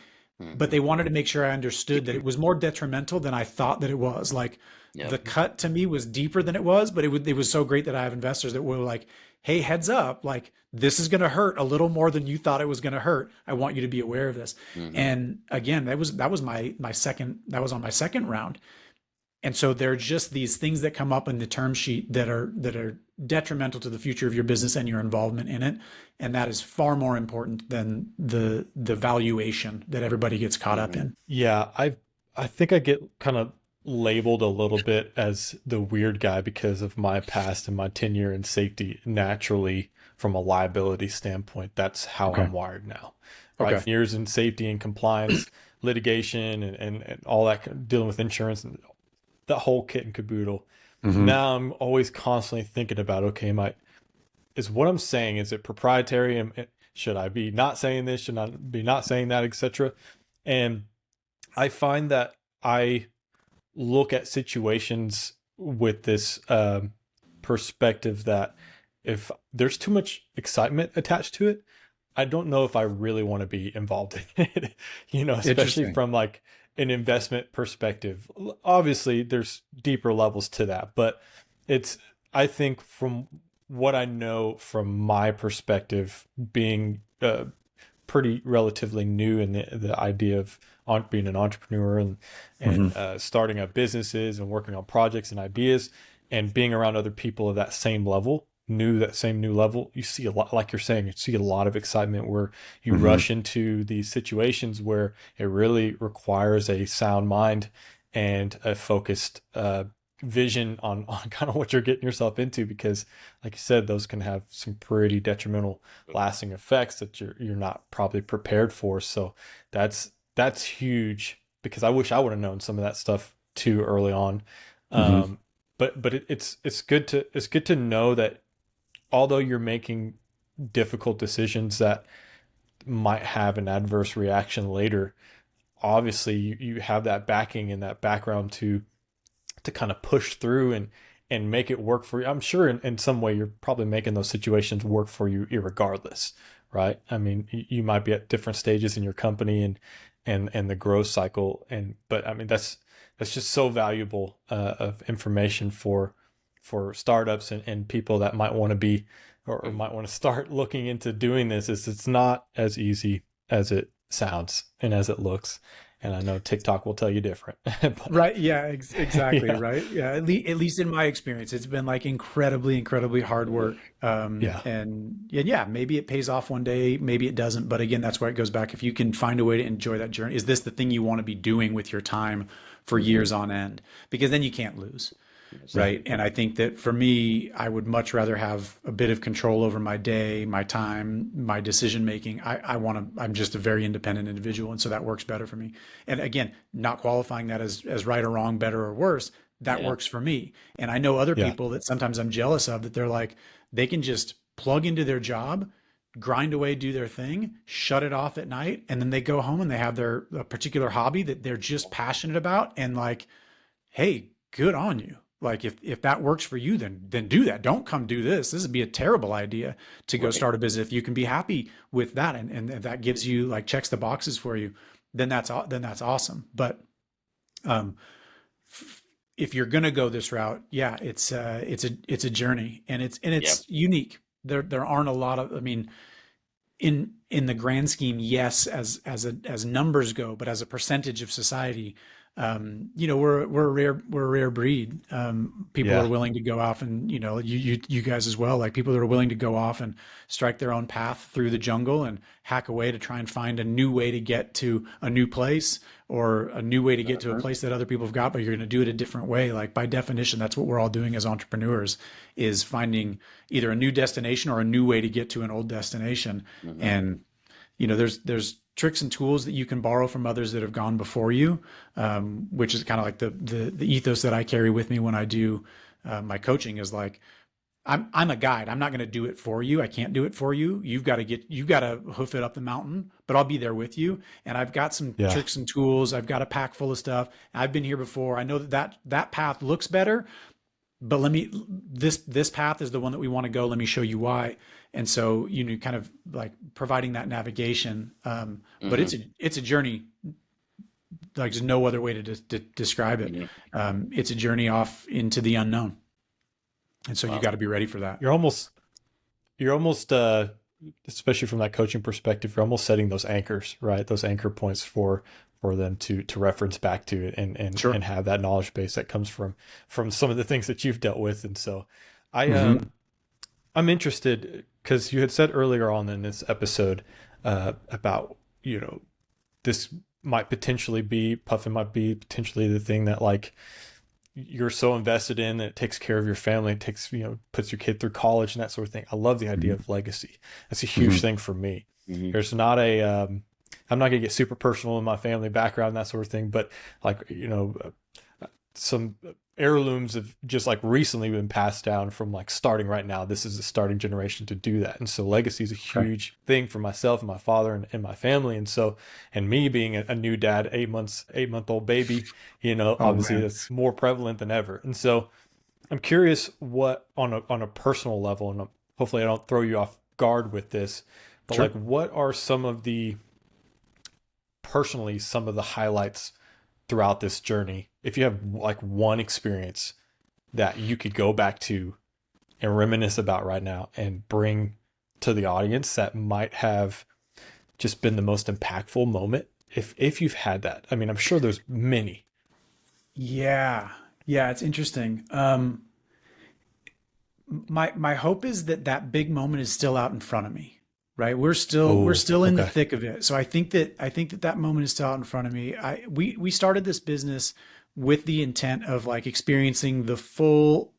But they wanted to make sure I understood that it was more detrimental than I thought that it was. Like the cut to me was deeper than it was, but it was so great that I have investors that were like, hey, heads up, like this is going to hurt a little more than you thought it was going to hurt. I want you to be aware of this. And again, that was on my second round. And so there are just these things that come up in the term sheet that are detrimental to the future of your business and your involvement in it. And that is far more important than the valuation that everybody gets caught up in. Yeah, I think I get kind of labeled a little bit as the weird guy because of my past and my tenure in safety. Naturally, from a liability standpoint, that's how I'm wired now. Right? Years in safety and compliance, litigation, and all that, dealing with insurance and the whole kit and caboodle. Now I'm always constantly thinking about, okay, is what I'm saying, is it proprietary? And should I be not saying this? Should I be not saying that, etc.? And I find that I look at situations with this perspective that if there's too much excitement attached to it, I don't know if I really want to be involved in it, especially from like an investment perspective. Obviously there's deeper levels to that, but I think from what I know from my perspective, being pretty relatively new in the idea of being an entrepreneur and starting up businesses and working on projects and ideas and being around other people of that same level, that same new level, you see a lot, like you're saying, you see a lot of excitement where you rush into these situations where it really requires a sound mind and a focused vision on kind of what you're getting yourself into, because like you said, those can have some pretty detrimental lasting effects that you're not probably prepared for. So that's huge, because I wish I would have known some of that stuff too early on. But it's good to know that although you're making difficult decisions that might have an adverse reaction later, obviously you have that backing and that background to kind of push through and make it work for you. I'm sure in some way you're probably making those situations work for you irregardless, right? I mean, you might be at different stages in your company and the growth cycle, but I mean that's just so valuable of information for startups and people that might want to be or might want to start looking into doing this. It's not as easy as it sounds and as it looks. And I know TikTok will tell you different. But, right. Yeah, exactly. yeah. Right. Yeah. At least in my experience, it's been like incredibly hard work. Yeah. And yeah, maybe it pays off one day, maybe it doesn't. But again, that's where it goes back. If you can find a way to enjoy that journey, is this the thing you want to be doing with your time for years on end? Because then you can't lose. Right. And I think that for me, I would much rather have a bit of control over my day, my time, my decision making. I'm just a very independent individual. And so that works better for me. And again, not qualifying that as right or wrong, better or worse, that works for me. And I know other people that sometimes I'm jealous of, that they're like, they can just plug into their job, grind away, do their thing, shut it off at night. And then they go home and they have a particular hobby that they're just passionate about. And like, hey, good on you. Like if that works for you, then do that. Don't come do this. This would be a terrible idea to go start a business. If you can be happy with that and that gives you like checks the boxes for you, then that's awesome. But if you're gonna go this route, yeah, it's a journey, and it's unique. There aren't a lot of, I mean, in the grand scheme, yes, as numbers go, but as a percentage of society, we're a rare breed. People are willing to go off and, you guys as well, like people that are willing to go off and strike their own path through the jungle and hack away to try and find a new way to get to a new place, or a new way to get to a place that other people have got, but you're going to do it a different way. Like by definition, that's what we're all doing as entrepreneurs, is finding either a new destination or a new way to get to an old destination. And, there's tricks and tools that you can borrow from others that have gone before you, which is kind of like the ethos that I carry with me when I do my coaching, is like, I'm a guide. I'm not going to do it for you. I can't do it for you. You've got to hoof it up the mountain, but I'll be there with you. And I've got some tricks and tools. I've got a pack full of stuff. I've been here before. I know that path looks better, but this path is the one that we want to go. Let me show you why. And so, kind of like providing that navigation. But it's a journey. Like there's no other way to describe it. It's a journey off into the unknown. And so you got to be ready for that. You're almost, especially from that coaching perspective, you're almost setting those anchors, right? Those anchor points for them to reference back to it and have that knowledge base that comes from some of the things that you've dealt with. And so I'm interested, because you had said earlier on in this episode about, this might potentially be, Puffin might be potentially the thing that like you're so invested in that it takes care of your family, it takes, puts your kid through college and that sort of thing. I love the idea of legacy. That's a huge thing for me. There's not I'm not gonna get super personal in my family background and that sort of thing, but like, some heirlooms have just like recently been passed down from like starting right now. This is the starting generation to do that. And so legacy is a huge thing for myself and my father and my family. And so, and me being a new dad, 8-month-old baby, obviously that's more prevalent than ever. And so I'm curious what on a personal level, and hopefully I don't throw you off guard with this, but like what are some of the highlights throughout this journey? If you have like one experience that you could go back to and reminisce about right now and bring to the audience that might have just been the most impactful moment? If you've had that, I mean, I'm sure there's many. Yeah. Yeah, it's interesting. My hope is that that big moment is still out in front of me, right? We're Oh, still in the okay. thick of it. So I think that that moment is still out in front of me. We started this business with the intent of like experiencing the full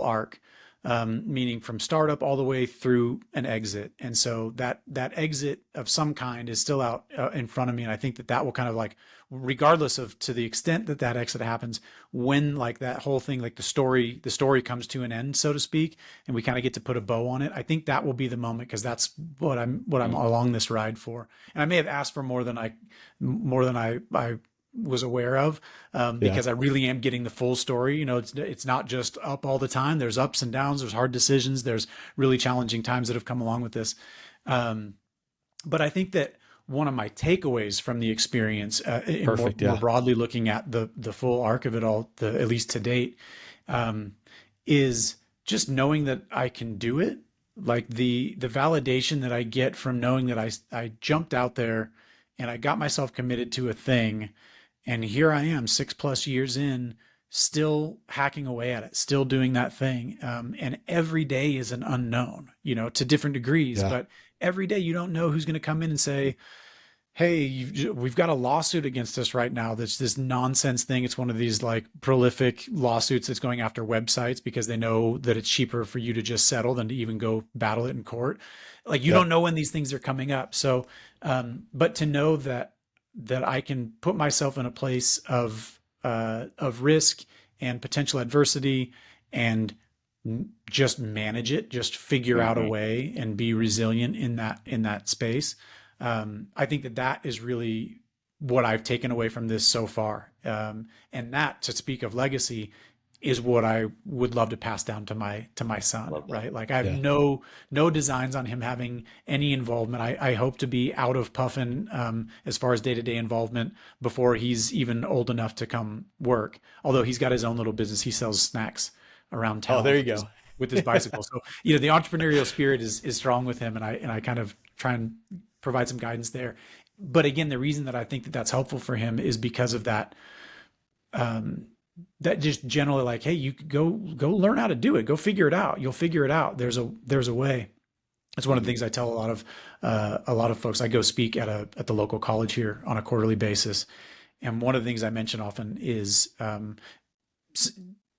arc, meaning from startup all the way through an exit. And so that exit of some kind is still out in front of me. And I think that that will kind of like, regardless of to the extent that that exit happens, when like that whole thing, like the story comes to an end, so to speak, and we kind of get to put a bow on it. I think that will be the moment because that's what I'm Mm. along this ride for. And I may have asked for more than I was aware of, Yeah. because I really am getting the full story. It's not just up all the time. There's ups and downs. There's hard decisions. There's really challenging times that have come along with this. Um, but I think that one of my takeaways from the experience, in more, Perfect. more Yeah. broadly looking at the full arc of it all, at least to date, um, is just knowing that I can do it. Like the validation that I get from knowing that I jumped out there and I got myself committed to a thing, and here I am 6+ years in, still hacking away at it, still doing that thing. And every day is an unknown, to different degrees, Yeah. but every day you don't know who's going to come in and say, hey, we've got a lawsuit against us right now. That's this nonsense thing. It's one of these like prolific lawsuits that's going after websites because they know that it's cheaper for you to just settle than to even go battle it in court. Like you don't Yep. know when these things are coming up. So, but to know that I can put myself in a place of risk and potential adversity and just manage it, just figure out a Mhm. way and be resilient in that space. I think that that is really what I've taken away from this so far. And that, to speak of legacy, is what I would love to pass down to my son, Love that. right? Like I have Yeah. no designs on him having any involvement. I hope to be out of Puffin, as far as day-to-day involvement before he's even old enough to come work. Although he's got his own little business. He sells snacks around Oh, town there you with his go. bicycle. So, the entrepreneurial spirit is strong with him, and I kind of try and provide some guidance there. But again, the reason that I think that that's helpful for him is because of um, that just generally like, hey, you could go learn how to do it, go figure it out. You'll figure it out. There's a way. It's one of the Mhm. things I tell a lot of folks. I go speak at the local college here on a quarterly basis, and one of the things I mention often is,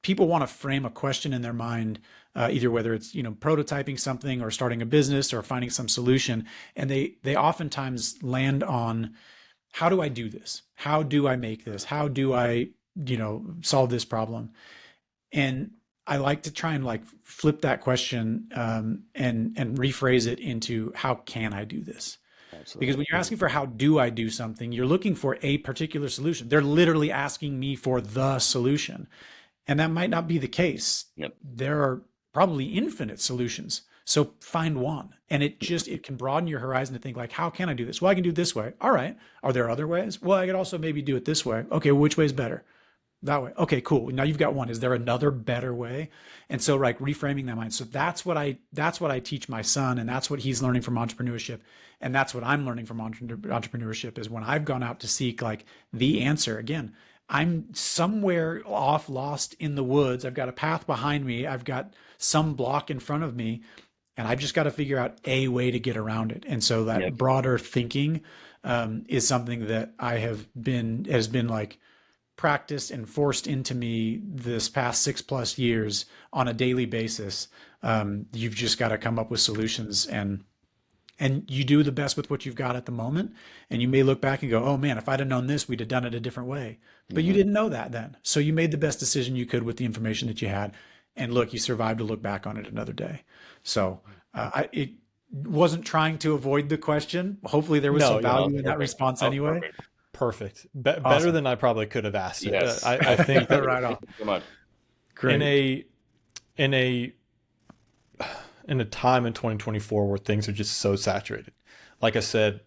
people want to frame a question in their mind, either whether it's prototyping something or starting a business or finding some solution, and they oftentimes land on, how do I do this? How do I make this? How do I solve this problem? And I like to try and like flip that question, and rephrase it into, how can I do this? Because when Absolutely. you're asking for how do I do something, you're looking for a particular solution. They're literally asking me for the solution. And that might not be the case. Yep. There are probably infinite solutions. So find one. And it can broaden your horizon to think like, how can I do this? Well, I can do it this way. All right. Are there other ways? Well, I could also maybe do it this way. Okay, well, which way is better? That way. Okay, cool. Now you've got one. Is there another better way? And so like reframing that mind. So that's what I teach my son, and that's what he's learning from entrepreneurship. And that's what I'm learning from entrepreneurship, is when I've gone out to seek like the answer. Again, I'm somewhere off, lost in the woods. I've got a path behind me. I've got some block in front of me, and I've just got to figure out a way to get around it. And so that Yep. broader thinking, is something that has been like practiced and forced into me this past 6+ years on a daily basis. You've just got to come up with solutions, and you do the best with what you've got at the moment. And you may look back and go, oh man, if I'd have known this, we'd have done it a different way. But you Mhm. didn't know that then. So you made the best decision you could with the information that you had. And look, you survived to look back on it another day. So, it wasn't trying to avoid the question. Hopefully there was No, some yeah, No, it's value in that perfect. response That was anyway. perfect. perfect. Better Awesome. than I probably could have asked it. Yes. I think that Right on. Thank you so much. in Great. a in a time in 2024 where things are just so saturated, like I said,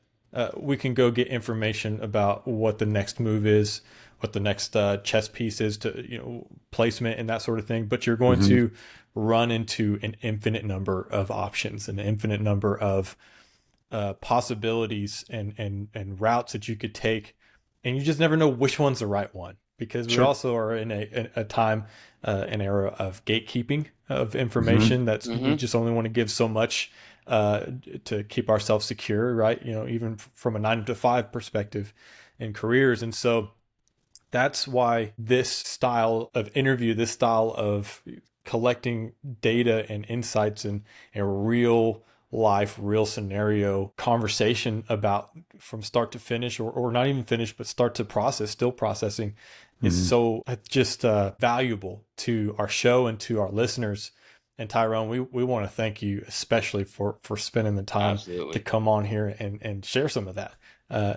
we can go get information about what the next move is, what the next chess piece is, to placement and that sort of thing. But you're going Mhm. to run into an infinite number of options, an infinite number of possibilities and routes that you could take, and you just never know which one's the right one, because we also are in a time, an era of gatekeeping of information. That's we just only want to give so much to keep ourselves secure, right? Even from a 9 to 5 perspective in careers. And so that's why this style of interview, this style of collecting data and insights and a real life, real scenario conversation about from start to finish, or not even finish, but start to process, still processing, is so just valuable to our show and to our listeners. And Tyrone, we want to thank you especially for spending the time to come on here and share some of that.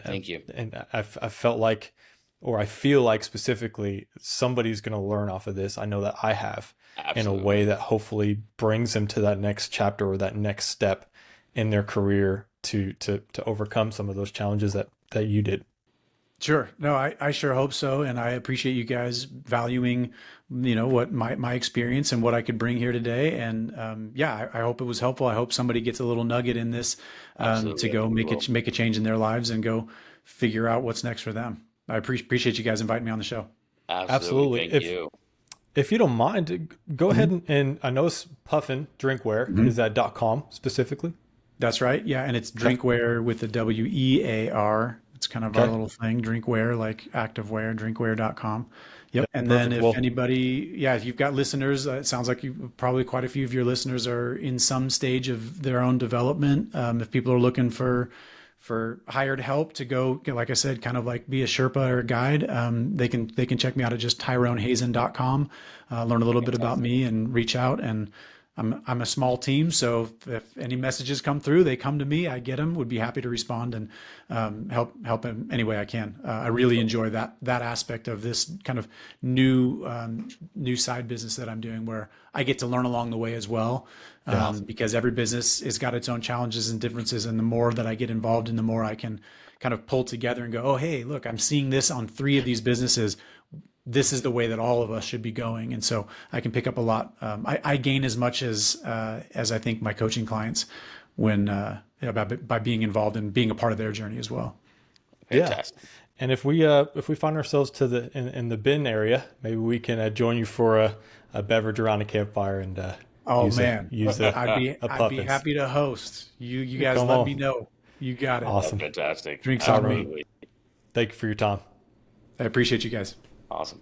Thank you. And I felt like, or I feel like specifically, somebody's going to learn off of this. I know that I have. In a way that hopefully brings them to that next chapter or that next step in their career to overcome some of those challenges that you did. Sure. No, I sure hope so. And I appreciate you guys valuing, what my experience and what I could bring here today. And I hope it was helpful. I hope somebody gets a little nugget in this to go make a change in their lives and go figure out what's next for them. I appreciate you guys inviting me on the show. Absolutely. Thank you. If you don't mind, go ahead and I know it's Puffin Drinkwear. Is that .com specifically? That's right. Yeah. And it's Drinkware with the WEAR. It's kind of our little thing, Drinkware, like activewear, drinkware.com. Yep. And then if anybody, if you've got listeners, it sounds like probably quite a few of your listeners are in some stage of their own development. If people are looking for hired help to go, like I said, kind of like be a Sherpa or a guide, they can check me out at just tyronehazen.com, learn a little bit about me and reach out. And I'm a small team, so if any messages come through, they come to me, I get them, would be happy to respond and help in any way I can. I really enjoy that aspect of this kind of new side business that I'm doing, where I get to learn along the way as well. Because every business has got its own challenges and differences. And the more that I get involved in, the more I can kind of pull together and go, oh, hey, look, I'm seeing this on 3 of these businesses. This is the way that all of us should be going. And so I can pick up a lot. I gain as much as I think my coaching clients when by being involved and being a part of their journey as well. Fantastic. Yeah. And if we find ourselves in the Bend area, maybe we can join you for a beverage around a campfire and I'd be happy to host. You guys let me know. You got it. Awesome. Fantastic. Drinks on me. Thank you for your time. I appreciate you guys. Awesome.